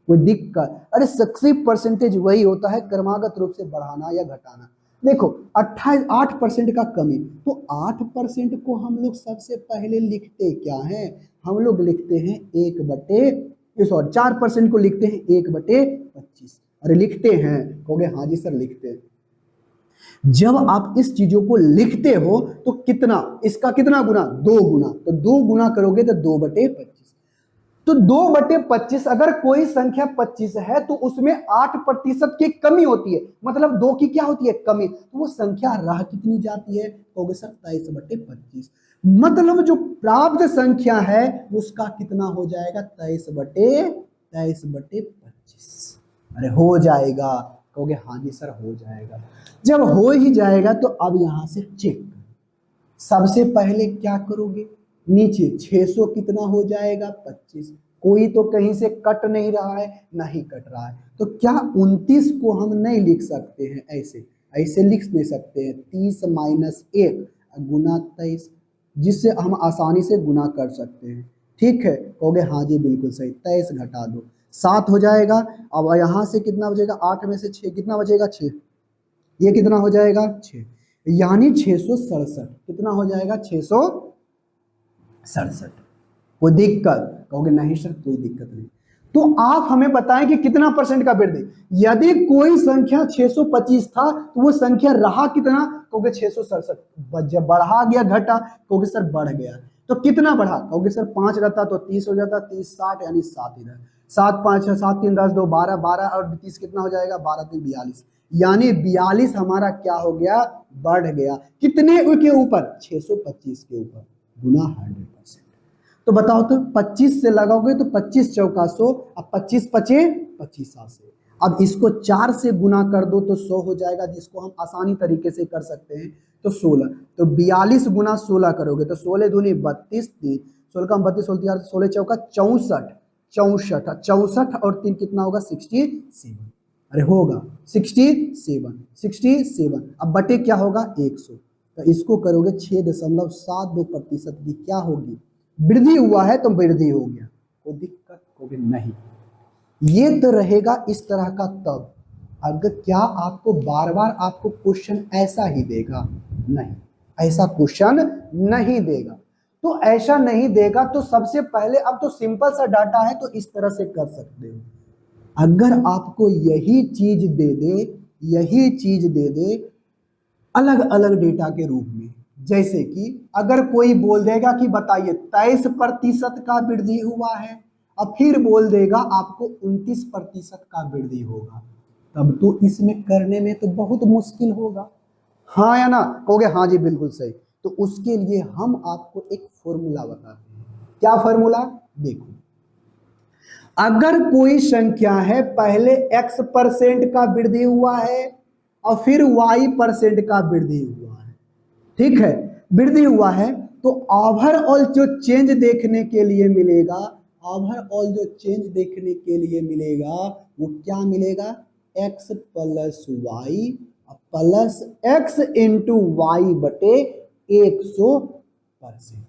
कोई दिक्कत, अरे सक्सीव परसेंटेज वही होता है क्रमागत रूप से बढ़ाना या घटाना। देखो 8% का कमी, तो 8% को हम लोग सबसे पहले लिखते क्या है, हम लोग लिखते हैं 4% को लिखते हैं 1/25। अरे लिखते हैं, कहोगे हाँ जी सर लिखते हैं। जब आप इस चीजों को लिखते हो तो कितना, इसका कितना गुना 2 गुना, तो 2 गुना करोगे तो 2/25, तो 2/25 अगर कोई संख्या 25 है तो उसमें 8% की कमी होती है, मतलब 2 की क्या होती है कमी, तो वो संख्या रह कितनी जाती है, कहोगे सर 23/25, मतलब जो प्राप्त संख्या है उसका कितना हो जाएगा 23/25। 23/25। अरे हो जाएगा, कहोगे हाँ जी सर हो जाएगा। जब हो ही जाएगा तो अब यहां से चेक करो। सबसे पहले क्या करोगे, नीचे 600 कितना हो जाएगा 25, कोई तो कहीं से कट नहीं रहा है, नहीं कट रहा है, तो क्या 29 को हम नहीं लिख सकते हैं ऐसे, ऐसे लिख नहीं सकते हैं 30 - 1 गुना 23, जिससे हम आसानी से गुना कर सकते हैं। ठीक है, कहोगे हाँ जी बिल्कुल सही, 23 घटा दो 7 हो जाएगा। अब यहाँ से कितना बचेगा, 8 में से 6 कितना बचेगा 6, ये कितना हो जाएगा 6, यानी 667 कितना हो जाएगा 667। कोई दिक्कत, कहोगे नहीं सर कोई दिक्कत नहीं। तो आप हमें बताएं कि कितना परसेंट का वृद्धि, यदि कोई संख्या 625 था तो वो संख्या रहा कितना, कहोगे 667, जब बढ़ा गया घटा, कहोगे सर बढ़ गया, तो कितना बढ़ा, कहोगे सर 5 रहता तो 30 हो जाता, 30 60 यानी 7 इधर, 7 5 6 7 3 10 2 12 12 और 30 कितना हो जाएगा 12 3 42, यानी 42 हमारा क्या हो गया, बढ़ गया, कितने के ऊपर 625 के ऊपर, गुना 100%। तो बताओ तो 25 से लगाओगे तो 25 चौका 100, अब 25 पचे 25 से, अब इसको 4 से गुना कर दो तो 100 हो जाएगा, जिसको हम आसानी तरीके से कर सकते हैं, तो 16, तो 42 गुना 16 करोगे तो 16 दूनी 32, 3 16 का 32 16 चौका 64, 64 64 और 3 कितना होगा 67, अरे होगा 67 67, अब बटे क्या होगा 100, तो इसको करोगे 6.72% की क्या होगी, वृद्धि हुआ है तो वृद्धि हो गया, कोई दिक्कत होगी नहीं। ये तो रहेगा इस तरह का। तब अगर क्या आपको बार बार आपको क्वेश्चन ऐसा ही देगा, नहीं ऐसा क्वेश्चन नहीं देगा, तो ऐसा नहीं देगा तो सबसे पहले, अब तो सिंपल सा डाटा है तो इस तरह से कर सकते हो। अगर आपको यही चीज दे दे, यही चीज दे दे अलग अलग डेटा के रूप में, जैसे कि अगर कोई बोल देगा कि बताइए 23% का वृद्धि हुआ है, अब फिर बोल देगा आपको 29% का वृद्धि होगा, तब तो इसमें करने में तो बहुत मुश्किल होगा, हाँ या ना, कहोगे हाँ जी बिल्कुल सही। तो उसके लिए हम आपको एक फॉर्मूला बताते हैं। क्या फॉर्मूला, देखो अगर कोई संख्या है पहले x% का वृद्धि हुआ है और फिर y% का वृद्धि हुआ है, ठीक है, वृद्धि हुआ है, तो ओवरऑल जो चेंज देखने के लिए मिलेगा, ओवरऑल जो चेंज देखने के लिए मिलेगा वो क्या मिलेगा, x plus y plus x into y बटे 100%।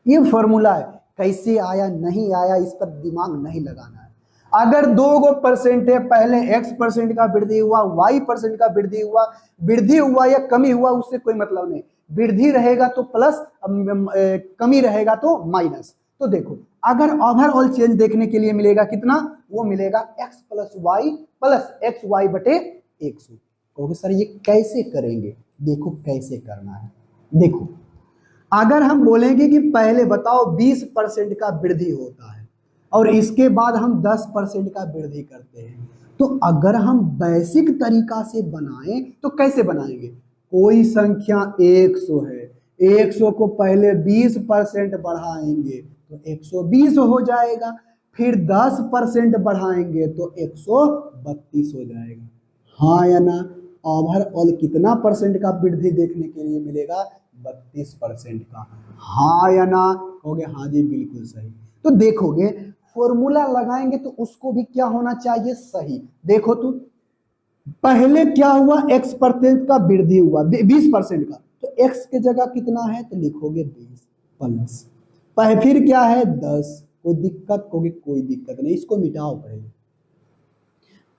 ये फॉर्मूला है, कैसे आया नहीं आया इस पर दिमाग नहीं लगाना है। अगर 2% है, पहले x% का वृद्धि हुआ, y% का वृद्धि हुआ, वृद्धि हुआ या कमी हुआ उससे कोई मतलब नहीं, वृद्धि रहेगा तो प्लस, कमी रहेगा तो माइनस। तो देखो अगर ओवरऑल चेंज देखने के लिए मिलेगा कितना, वो मिलेगा x plus y plus x y बटे 100। कहोगे सर ये कैसे करेंगे, देखो कैसे करना है। देखो अगर हम बोलेंगे कि पहले बताओ 20% का वृद्धि होता है और इसके बाद हम 10% का वृद्धि करते हैं, तो अगर हम बेसिक तरीका से बनाएं तो कैसे बनाएंगे, कोई संख्या 100 है, 100 को पहले 20% बढ़ाएंगे तो 120 हो जाएगा, फिर 10% बढ़ाएंगे तो 132 हो जाएगा, हाँ या ना। ओवरऑल कितना परसेंट का वृद्धि देखने के लिए मिलेगा, 32% का, हाँ या ना, कहोगे हाँ जी बिल्कुल सही। तो देखोगे फॉर्मूला लगाएंगे तो उसको भी क्या होना चाहिए, सही। देखो तो पहले क्या हुआ, x% का वृद्धि हुआ 20% का, तो x की जगह कितना है तो लिखोगे 20 प्लस, फिर क्या है 10, कोई दिक्कत, कहोगे कोई दिक्कत नहीं, इसको मिटाओ पहले।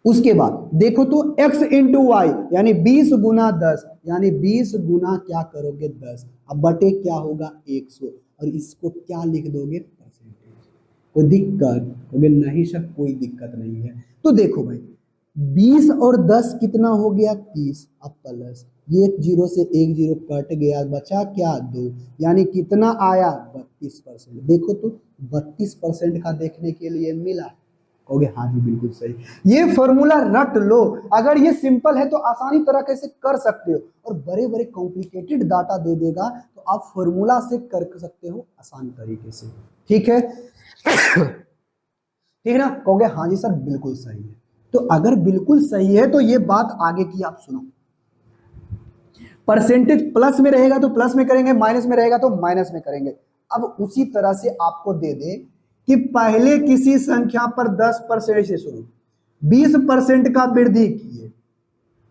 उसके बाद देखो तो x इंटू वाई यानी 20 गुना 10, यानी 20 गुना क्या करोगे 10, अब बटे क्या होगा 100, और इसको क्या लिख दोगे परसेंटेज, कोई दिक्कत, कहोगे नहीं सर कोई दिक्कत नहीं है। तो देखो भाई 20 और 10 कितना हो गया 30, अब प्लस ये 0 से 1 0 कट गया, बचा क्या 2, यानी कितना आया 32%। देखो तो 32% का देखने के लिए मिला, कहोगे हाँ जी बिल्कुल सही। ये फॉर्मूला रट लो, अगर ये सिंपल है तो आसानी तरह कैसे कर सकते हो, और बड़े बड़े कॉम्प्लिकेटेड डाटा दे देगा तो आप फॉर्मूला से कर सकते हो आसान तरीके से, ठीक है। ठीक है ना, कहोगे हाँ जी सर बिल्कुल सही है। तो अगर बिल्कुल सही है तो ये बात आगे की आप सुनो, परसेंटेज प्लस में रहेगा तो प्लस में करेंगे, माइनस में रहेगा तो माइनस में करेंगे। अब उसी तरह से आपको दे दे कि पहले किसी संख्या पर 10% से शुरू 20% का वृद्धि किए,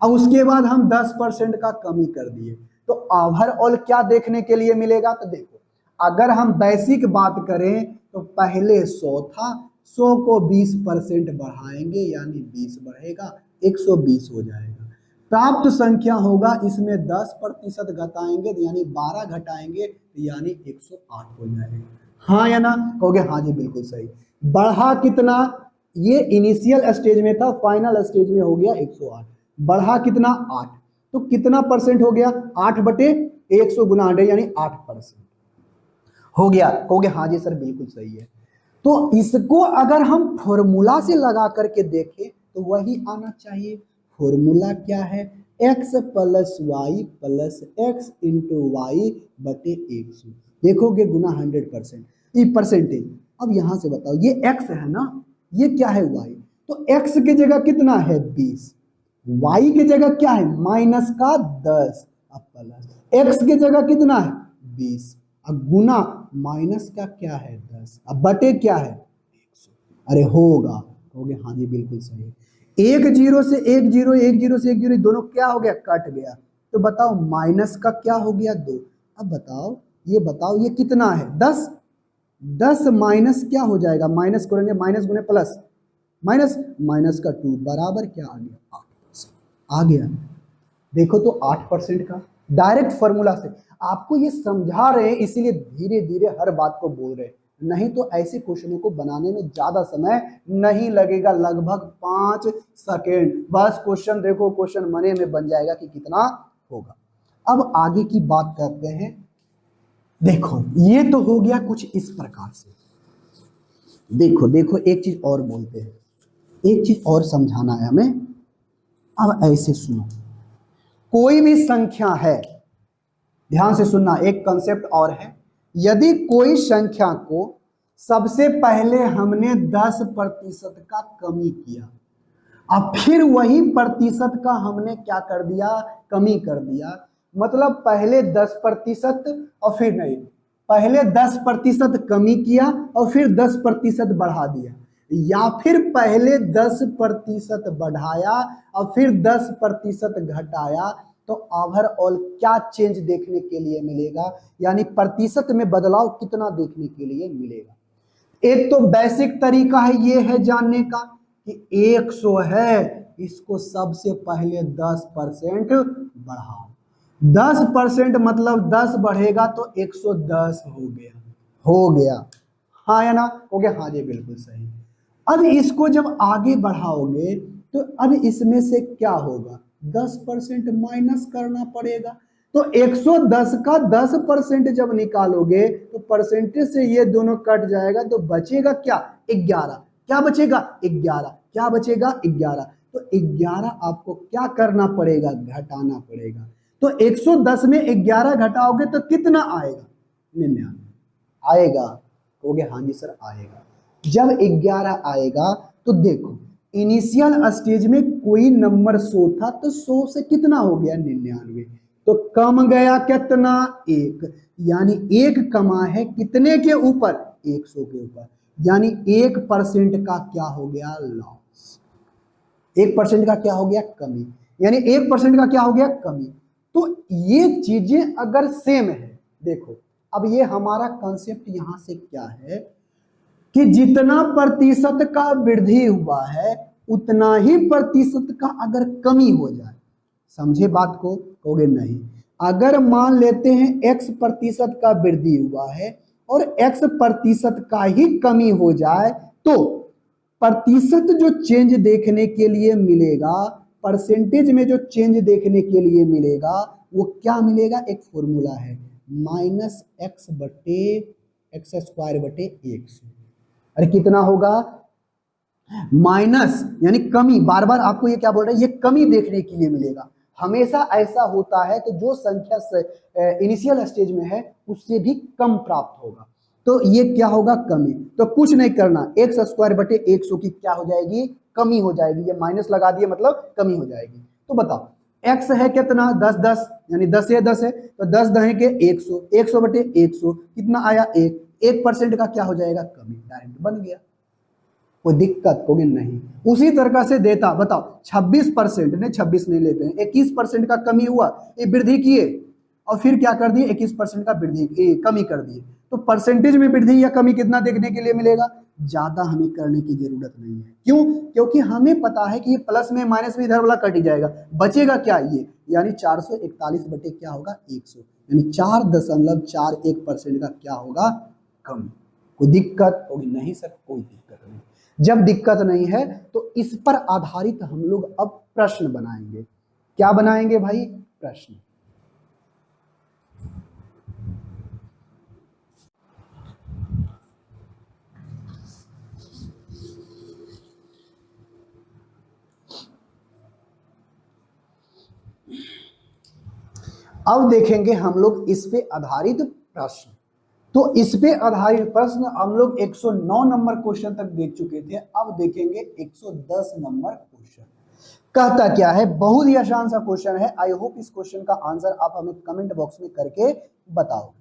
अब उसके बाद हम 10% का कमी कर दिए, तो ओवरऑल क्या देखने के लिए मिलेगा? तो देखो, अगर हम बेसिक बात करें तो पहले 100 था, 100 को 20% बढ़ाएंगे यानी 20 बढ़ेगा, 120 हो जाएगा। प्राप्त संख्या होगा, इसमें 10% घटाएंगे यानी 12 घटाएंगे यानी 108 हो जाएगा। हाँ या ना? कहोगे हाँ जी बिल्कुल सही। बढ़ा कितना? ये इनिशियल स्टेज में था, फाइनल स्टेज में हो गया 108, बढ़ा कितना? 8, तो कितना परसेंट हो गया? 8/100 गुना 100 यानी 8% हो गया। कहोगे हाँ जी सर बिल्कुल सही है। तो इसको अगर हम फॉर्मूला से लगा करके देखें तो वही आना चाहिए। फॉर्मूला क्या है? x plus y plus x into y बटे 100, देखोगे गुना 100%, ये परसेंटेज। अब यहां से बताओ, ये x है ना, ये क्या है? y, तो x की जगह कितना है? 20, y की जगह क्या है? माइनस का 10, अब प्लस x की जगह कितना है? 20, अब गुना माइनस का क्या है? 10, अब बटे क्या है? 100। अरे होगा, कहोगे हाँ जी बिल्कुल सही है। 1 0 से 1 0, 1 0 से 1 0, दोनों क्या हो गया? कट गया। तो बताओ माइनस का क्या हो गया? 2। अब बताओ, ये बताओ ये कितना है? 10, 10 माइनस क्या हो जाएगा? माइनस करेंगे, माइनस गुने प्लस, माइनस माइनस का 2 बराबर क्या आ गया? 8% आ गया। देखो तो 8% का डायरेक्ट फॉर्मूला से आपको ये समझा रहे हैं, इसीलिए धीरे धीरे हर बात को बोल रहे हैं, नहीं तो ऐसे क्वेश्चनों को बनाने में ज्यादा समय नहीं लगेगा, लगभग 5 सेकेंड बस क्वेश्चन देखो, क्वेश्चन मने में बन जाएगा कि कितना होगा। अब आगे की बात करते हैं। देखो ये तो हो गया कुछ इस प्रकार से। देखो देखो एक चीज और बोलते हैं, एक चीज और समझाना है हमें। अब ऐसे सुनो, कोई भी संख्या है, ध्यान से सुनना, एक कंसेप्ट और है। यदि कोई संख्या को सबसे पहले हमने 10% का कमी किया, अब फिर वही प्रतिशत का हमने क्या कर दिया? कमी कर दिया। मतलब पहले 10% और फिर नहीं, पहले 10% कमी किया और फिर 10% बढ़ा दिया, या फिर पहले 10% बढ़ाया और फिर 10% घटाया, तो ओवरऑल क्या चेंज देखने के लिए मिलेगा? यानी प्रतिशत में बदलाव कितना देखने के लिए मिलेगा? एक तो बेसिक तरीका है, ये है जानने का कि 100 है, इसको सबसे पहले 10% बढ़ाओ। 10% मतलब 10 बढ़ेगा तो 110 हो गया, हो गया। हाँ या ना? हो गया हाँ जी बिल्कुल सही। अब इसको जब आगे बढ़ाओगे तो अब इसमें से क्या होगा? 10% माइनस करना पड़ेगा। तो 110 का 10% जब निकालोगे तो परसेंटेज से ये दोनों कट जाएगा, तो बचेगा क्या? 11। क्या बचेगा? 11। क्या बचेगा? 11। तो 11 आपको क्या करना पड़ेगा? घटाना पड़ेगा। तो 110 में 11 घटाओगे तो कितना आएगा? 99 आएगा। कहोगे हाँ जी सर आएगा। जब 11 आएगा तो देखो, इनिशियल स्टेज में कोई नंबर 100 था, तो 100 से कितना हो गया? 99, तो कम गया कितना? 1, यानी 1 कमा है कितने के ऊपर? 100 के ऊपर, यानी 1% का क्या हो गया? लॉस। 1% का क्या हो गया? कमी, यानी 1% का क्या हो गया? कमी। तो ये चीजें अगर सेम है, देखो अब ये हमारा कंसेप्ट यहां से क्या है कि जितना प्रतिशत का वृद्धि हुआ है उतना ही प्रतिशत का अगर कमी हो जाए, समझे बात को? कहोगे नहीं। अगर मान लेते हैं x% का वृद्धि हुआ है और x% का ही कमी हो जाए, तो प्रतिशत जो चेंज देखने के लिए मिलेगा, परसेंटेज में जो चेंज देखने के लिए मिलेगा, वो क्या मिलेगा? एक फॉर्मूला है, -x/x²/100। अरे कितना होगा? माइनस यानी कमी, बार बार आपको ये क्या बोल रहे हैं? ये कमी देखने के लिए मिलेगा। हमेशा ऐसा होता है कि जो संख्या इनिशियल स्टेज में है उससे भी कम प्राप्त होगा। तो ये क्या होगा, कमी। तो कुछ नहीं करना, एक्स स्क्वायर बटे 100 की क्या हो जाएगी, कमी हो जाएगी। ये माइनस लगा दिए मतलब कमी हो जाएगी। तो बताओ एक्स है कितना, 10 10 यानी 10 है 10 है, तो 10 दहे के 100, 100 बटे 100 कितना आया, 1% का क्या हो जाएगा, कमी, डायरेक्ट बन गया। कोई दिक्कत होगी नहीं। उसी तरह से देता, बताओ 26% ने, 26 नहीं लेते हैं, 21% का कमी हुआ, ये वृद्धि किए और फिर क्या कर दिए, 21% का वृद्धि कमी कर दिए। तो परसेंटेज में वृद्धि या कमी कितना देखने के लिए मिलेगा, ज्यादा हमें करने की जरूरत नहीं है। क्यों, क्योंकि हमें पता है कि ये प्लस में माइनस में इधर वाला कट ही जाएगा, बचेगा क्या, ये यानी 441 बटे क्या होगा, 100, यानी 4.41% का क्या होगा, कम। कोई दिक्कत होगी नहीं सर, कोई दिक्कत नहीं। जब दिक्कत नहीं है तो इस पर आधारित हम लोग अब प्रश्न बनाएंगे। क्या बनाएंगे भाई, प्रश्न। अब देखेंगे हम लोग इस पे आधारित प्रश्न। तो इस पे आधारित प्रश्न हम लोग 109 नंबर क्वेश्चन तक देख चुके थे, अब देखेंगे 110 नंबर क्वेश्चन। कहता क्या है, बहुत ही आसान सा क्वेश्चन है। आई होप इस क्वेश्चन का आंसर आप हमें कमेंट बॉक्स में करके बताओ।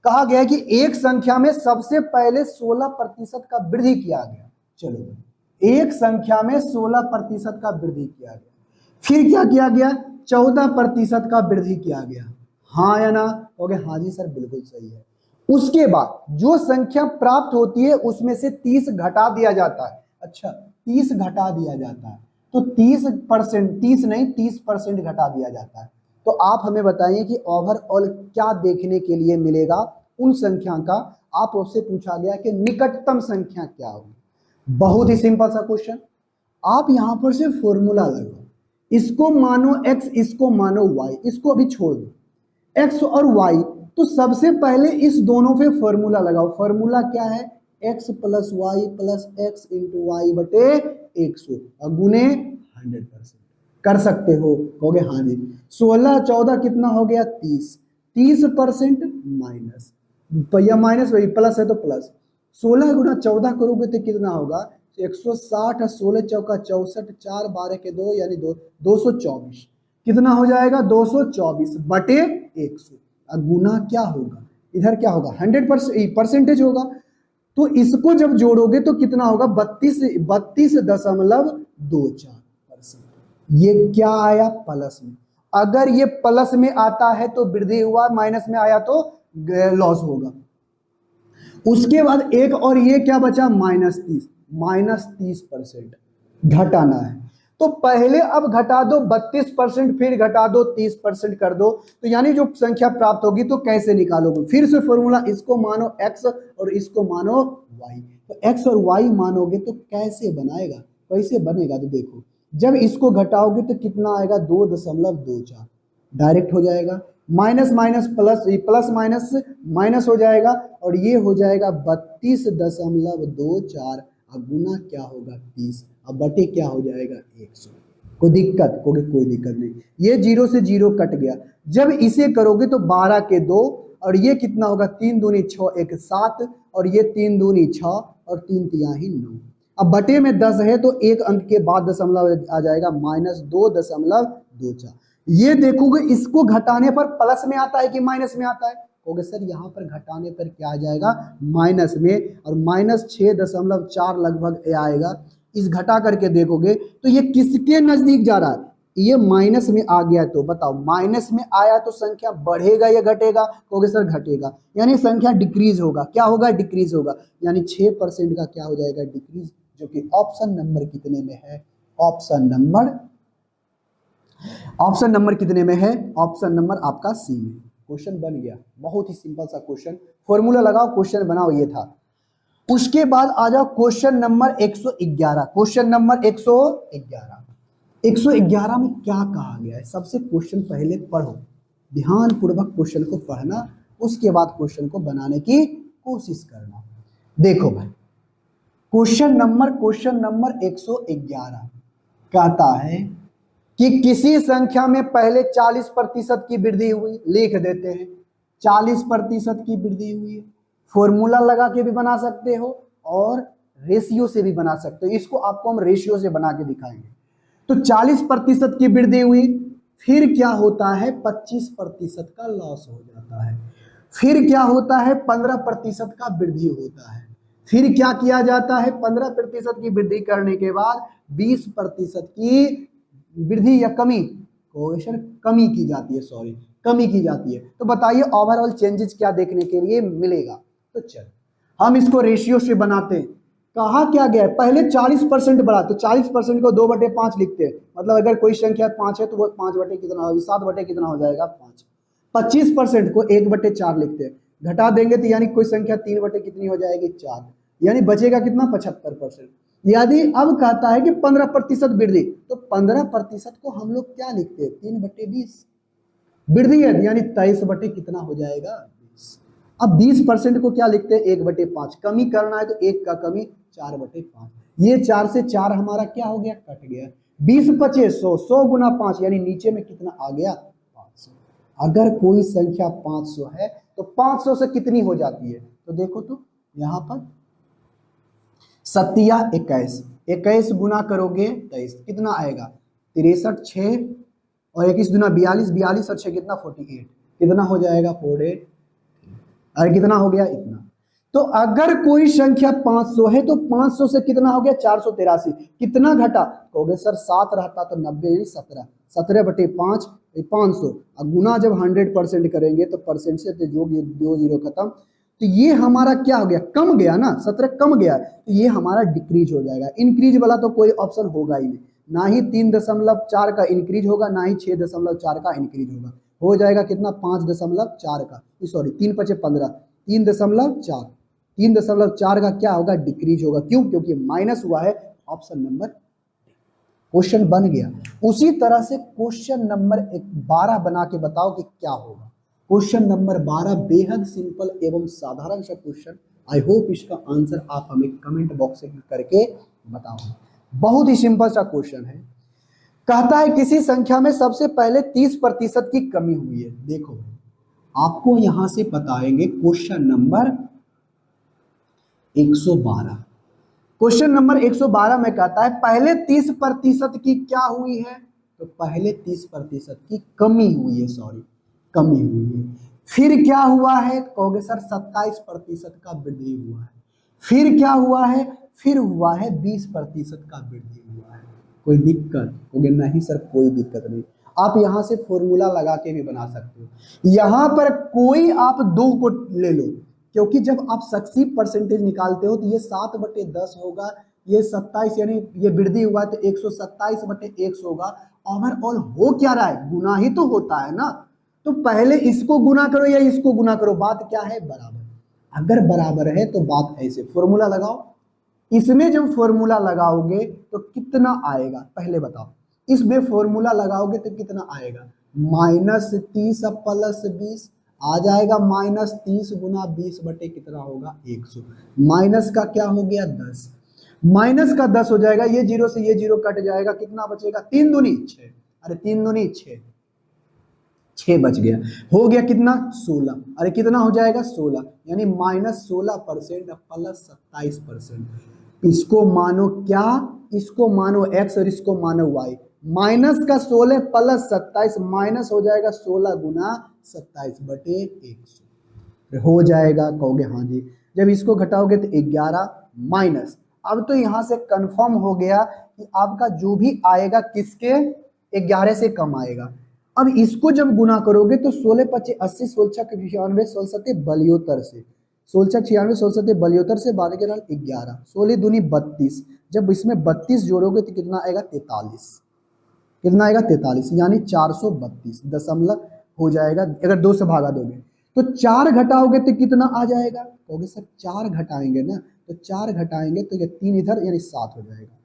कहा गया है कि एक संख्या में सबसे पहले 16% का वृद्धि किया गया। चलो, एक संख्या में 16% का वृद्धि किया गया, फिर क्या किया गया, 14% का वृद्धि किया गया, हाँ या ना, हो गया हाँ जी सर बिल्कुल सही है। उसके बाद जो संख्या प्राप्त होती है उसमें से 30 घटा दिया जाता है। अच्छा, 30 घटा दिया जाता है, तो 30%, 30 नहीं 30% घटा दिया जाता है। तो आप हमें बताइए कि ओवरऑल क्या देखने के लिए मिलेगा उन संख्या का। आप उससे पूछा गया कि निकटतम संख्या क्या होगी। बहुत ही सिंपल सा क्वेश्चन, आप यहां पर से फॉर्मूला लगाओ, इसको मानो x, इसको मानो y, इसको अभी छोड़ दो, x और y। तो सबसे पहले इस दोनों पे फॉर्मूला लगाओ। फॉर्मूला क्या है, x plus y plus x into y बटे 100 और गुने 100%। कर सकते हो गए हाँ जी। 16 14 कितना हो गया, 30, 30% माइनस, या माइनस वही प्लस है तो प्लस, 16 गुना 14 करोगे तो कितना होगा, 160, 16 चौका 64, 4 12 के 2 यानी 224, कितना हो जाएगा, 224 बटे 100। अब गुना क्या होगा, इधर क्या होगा, 100% परसेंटेज होगा। तो इसको जब जोड़ोगे तो कितना होगा, 32.24%। ये क्या आया, प्लस में। अगर ये प्लस में आता है तो वृद्धि हुआ, माइनस में आया तो लॉस होगा। उसके बाद एक और ये क्या बचा, -30% घटाना है। तो पहले अब घटा दो 32%, फिर घटा दो 30% कर दो, तो यानी जो संख्या प्राप्त होगी तो कैसे निकालोगे, फिर से फॉर्मूला, इसको मानो x और इसको मानो y। तो x और y मानोगे तो कैसे बनाएगा, कैसे बनेगा, तो देखो जब इसको घटाओगे तो कितना आएगा, 2.24, डायरेक्ट हो जाएगा। Minus minus plus, plus minus minus हो जाएगा और ये हो जाएगा 32.24 और गुना क्या होगा 30, अब बटे क्या हो जाएगा 100। कोई दिक्कत होगी, कोई दिक्कत नहीं, ये 0 से 0 कट गया। जब इसे करोगे तो 12 के 2 और ये कितना होगा, 3 दूनी 6 1 7 और ये 3 दूनी 6 और 3 तिहाई 9। अब बटे में 10 है तो एक अंक के बाद दशमलव आ जाएगा, -2.24। ये देखोगे इसको घटाने पर प्लस में आता है कि माइनस में आता है, कहोगे सर यहाँ पर घटाने पर क्या आ जाएगा, माइनस में, और -6.4 लगभग आएगा। इस घटा करके देखोगे तो ये किसके नजदीक जा रहा है, ये माइनस में आ गया। तो बताओ माइनस में आया तो संख्या बढ़ेगा या घटेगा, कहोगे सर घटेगा, यानी संख्या डिक्रीज होगा। क्या होगा, डिक्रीज होगा, यानी 6% का क्या हो जाएगा, डिक्रीज, जो कि ऑप्शन नंबर कितने में है, ऑप्शन नंबर कितने में है, ऑप्शन नंबर आपका सी में। क्वेश्चन बन गया, बहुत ही सिंपल सा क्वेश्चन, फॉर्मूला लगाओ क्वेश्चन बनाओ, ये था। उसके बाद आ जाओ क्वेश्चन नंबर 111। क्वेश्चन नंबर 111 में क्या कहा गया है, सबसे क्वेश्चन पहले पढ़ो, ध्यान पूर्वक क्वेश्चन को पढ़ना, उसके बाद क्वेश्चन को बनाने की कोशिश करना। देखो भाई क्वेश्चन नंबर 111 कहता है कि किसी संख्या में पहले 40% की वृद्धि हुई, लिख देते हैं 40% की वृद्धि हुई है, फॉर्मूला लगा के भी बना सकते हो और रेशियो से भी बना सकते हो। इसको आपको हम रेशियो से बना के दिखाएंगे। तो 40% की वृद्धि हुई, फिर क्या होता है 25% का लॉस हो जाता है। फिर क्या होता है 15% का वृद्धि होता है। फिर क्या किया जाता है 15% की वृद्धि करने के बाद 20% की वृद्धि या कमी, कोएफिशिएंट कमी की जाती है, सॉरी कमी की जाती है। तो बताइए ओवरऑल चेंजेस क्या देखने के लिए मिलेगा। तो चल हम इसको रेशियो से बनाते हैं। कहा क्या गया है, पहले 40% बढ़ा, तो 40% को 2/5 लिखते हैं। मतलब अगर कोई संख्या 5 है तो वो 5 बटे कितना होगा, 7 बटे कितना हो जाएगा 5। 25% को 1/4 लिखते हैं, घटा देंगे तो यानी कोई संख्या 3 बटे कितनी हो जाएगी 4, यानी बचेगा कितना 75%। यदि अब कहता है कि 15% वृद्धि, तो 15% को हम लोग क्या लिखते हैं 3/20 वृद्धि है, यानी 23 बटे कितना हो जाएगा 20। अब 20% को क्या लिखते हैं 1/5, कमी करना है तो 1 का कमी 4/5, ये 4 से 4 हमारा क्या हो गया कट गया। 20 बचे 100, 100 गुना 5 यानी नीचे में कितना आ गया 500। अगर कोई संख्या 500 है तो 500 से कितनी हो जाती है, तो देखो तो यहां पर 7 या 21, 21 गुना करोगे 23 कितना आएगा 63, 6 और 21 दुना 42, 42 और 6 कितना 48, कितना हो जाएगा 48, अरे कितना हो गया इतना। तो अगर कोई संख्या 500 है तो 500 से कितना हो गया 483, कितना घटा, कहोगे सर 7 रहता तो 90 यानी 17, 17/5 500, और गुना जब 100% करेंगे तो परसेंट से जो 2 खत्म, तो ये हमारा क्या हो गया कम गया ना, 17 कम गया, तो ये हमारा डिक्रीज हो जाएगा। इंक्रीज वाला तो कोई ऑप्शन होगा ही नहीं, ना ही 3.4 का इंक्रीज होगा, ना ही 6.4 का इंक्रीज होगा। हो जाएगा कितना 5.4 का, सॉरी 3 × 5 = 15, 3.4, 3.4 का क्या होगा डिक्रीज होगा। क्यों, क्योंकि माइनस हुआ है। ऑप्शन नंबर क्वेश्चन बन गया। उसी तरह से क्वेश्चन नंबर 12 बना के बताओ कि क्या होगा। क्वेश्चन नंबर 12 बेहद सिंपल एवं साधारण सा क्वेश्चन। आई होप इसका आंसर आप हमें कमेंट बॉक्स में करके बताओ। बहुत ही सिंपल सा क्वेश्चन है। कहता है किसी संख्या में सबसे पहले 30% की कमी हुई है। देखो आपको यहां से बताएंगे क्वेश्चन नंबर 112। क्वेश्चन नंबर 112 में कहता है पहले 30% की क्या हुई है, तो पहले 30% की कमी हुई है, सॉरी कमी हुई है। फिर क्या हुआ है, कहोगे सर 27% का वृद्धि हुआ है। फिर क्या हुआ है, फिर हुआ है 20% का वृद्धि हुआ है। कोई दिक्कत, कहोगे नहीं सर कोई दिक्कत नहीं। आप यहां से फॉर्मूला लगा के भी बना सकते हो। यहां पर कोई आप 2 को ले लो, क्योंकि जब आप सक्सीव परसेंटेज निकालते हो तो ये 7/10 होगा, ये 27 यानी ये वृद्धि हुआ तो 127/100 होगा। ओवरऑल हो क्या रहा है, गुना ही तो होता है ना। तो पहले इसको गुना करो या इसको गुना करो, बात क्या है बराबर। अगर बराबर है तो बात ऐसे फॉर्मूला लगाओ। इसमें जब फॉर्मूला लगाओगे तो कितना आएगा पहले बताओ। इसमें फॉर्मूला लगाओगे तो कितना आएगा -30 + 20 आ जाएगा -30 गुना 20 बटे कितना होगा 100। माइनस का क्या हो गया 10, माइनस का 10 हो जाएगा, ये 0 से ये 0 कट जाएगा, कितना बचेगा 3 दूनी 6, अरे 3 दूनी 6, 6 बच गया, हो गया कितना 16, अरे कितना हो जाएगा 16, यानी -16% + 27%। इसको मानो क्या, इसको मानो x और इसको मानो y। माइनस का 16 + 27 माइनस हो जाएगा 16 गुना 27/100 हो जाएगा। कहोगे हाँ जी। जब इसको घटाओगे तो 11 माइनस, अब तो यहां से कंफर्म हो गया कि आपका जो भी आएगा किसके 11 से कम आएगा। अब इसको जब गुना करोगे तो 16 × 25 80, 16 × 96, 16 × 72 से 16 × 96, 16 × 72 से 12 के नाल 11, 16 दूनी 32, जब इसमें 32 जोड़ोगे तो कितना आएगा 43, कितना आएगा 43, यानी 432 दशमलव हो जाएगा। अगर 2 से भागा दोगे तो 4 घटाओगे तो कितना आ जाएगा, कहोगे सर 4 घटाएंगे ना, तो 4 घटाएंगे तो ये 3 इधर यानी 7 हो जाएगा,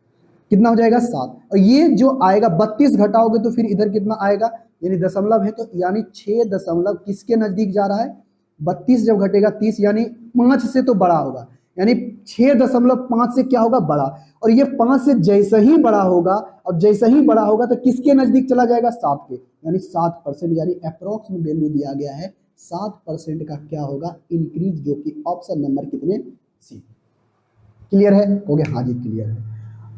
कितना हो जाएगा 7। और ये जो आएगा 32 घटाओगे तो फिर इधर कितना आएगा, यानी दशमलव है तो यानी 6 दशमलव किसके नजदीक जा रहा है, 32 जब घटेगा 30 यानी 5 से तो बड़ा होगा, यानी 6.5 से क्या होगा बड़ा। और ये 5 से जैसे ही बड़ा होगा, और जैसे ही बड़ा होगा तो किसके नजदीक चला जाएगा 7 के, यानी 7%, यानी अप्रोक्स में वैल्यू दिया गया है 7% का क्या होगा, इंक्रीज, जो कि ऑप्शन नंबर कितने, सी। क्लियर है, कहोगे हाँ जी क्लियर है।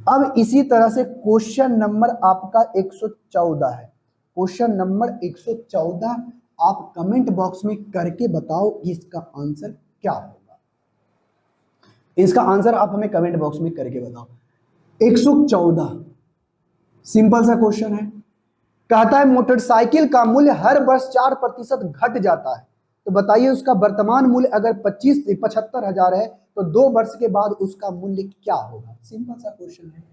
अब इसी तरह से क्वेश्चन नंबर आपका 114 है। क्वेश्चन नंबर 114 आप कमेंट बॉक्स में करके बताओ इसका आंसर क्या होगा। इसका आंसर आप हमें कमेंट बॉक्स में करके बताओ। 114 सिंपल सा क्वेश्चन है। कहता है मोटरसाइकिल का मूल्य हर वर्ष 4% घट जाता है, तो बताइए उसका वर्तमान मूल्य अगर 75,000 है तो 2 वर्ष के बाद उसका मूल्य क्या होगा। सिंपल सा क्वेश्चन है।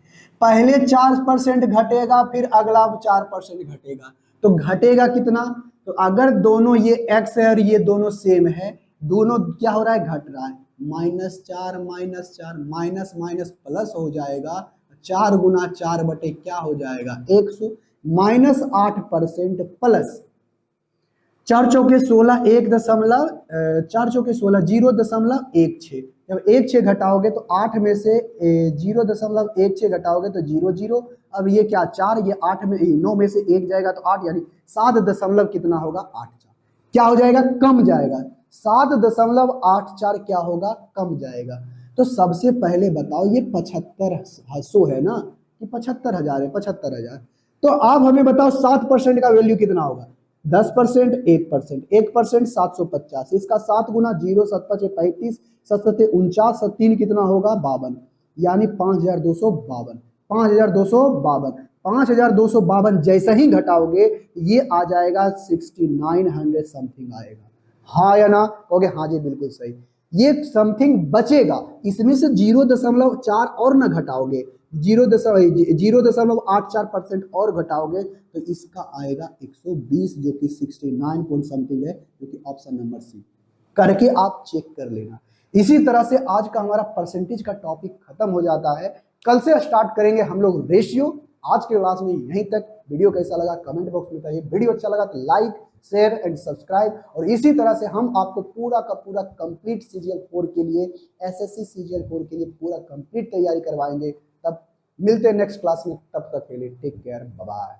पहले 4% घटेगा, फिर अगला 4% घटेगा, तो घटेगा कितना, तो अगर दोनों ये x है और ये दोनों सेम है, दोनों क्या हो रहा है, घट रहा है, -4 -4 माइनस माइनस प्लस हो जाएगा, 4 गुना 4 बटे क्या हो जाएगा 100, -8% प्लस 4 चौके 16 4 चौके 16 0.16, जब 1 6 घटाओगे तो 8 में से 0.16 घटाओगे तो 0 0, अब ये क्या 4, ये 8 में 9 में से 1 जाएगा तो 8, यानी 7 दशमलव कितना होगा 84, क्या हो जाएगा, कम जाएगा, 7.84 क्या होगा, कम जाएगा। तो सबसे पहले बताओ ये 7500 है ना कि 75,000 है, 75,000, तो आप हमें बताओ 7% का वैल्यू कितना होगा, 10% 1%, 1% 750, इसका 7 गुना 0 7 5 35 7 7 49 3 कितना होगा 52, यानी 5252, 5252, 5252 जैसे ही घटाओगे ये आ जाएगा 6900 समथिंग आएगा, हाँ या ना, कहोगे हाँ जी बिल्कुल सही। ये समथिंग बचेगा, इसमें से 0.4 और ना घटाओगे, 0.84% और घटाओगे तो इसका आएगा 120, जो कि 69 पॉइंट समथिंग है, जो कि ऑप्शन नंबर सी। करके आप चेक कर लेना। इसी तरह से आज का हमारा परसेंटेज का टॉपिक खत्म हो जाता है। कल से स्टार्ट करेंगे हम लोग रेशियो। आज के क्लास में यहीं तक। वीडियो कैसा लगा कमेंट बॉक्स में बताइए। वीडियो अच्छा लगा तो लाइक शेयर एंड सब्सक्राइब। और इसी तरह से हम आपको पूरा का पूरा कंप्लीट CGL 4 के लिए, SSC CGL 4 के लिए पूरा कंप्लीट तैयारी करवाएंगे। तब मिलते हैं नेक्स्ट क्लास में, तब तक के लिए टेक केयर, बाय बाय।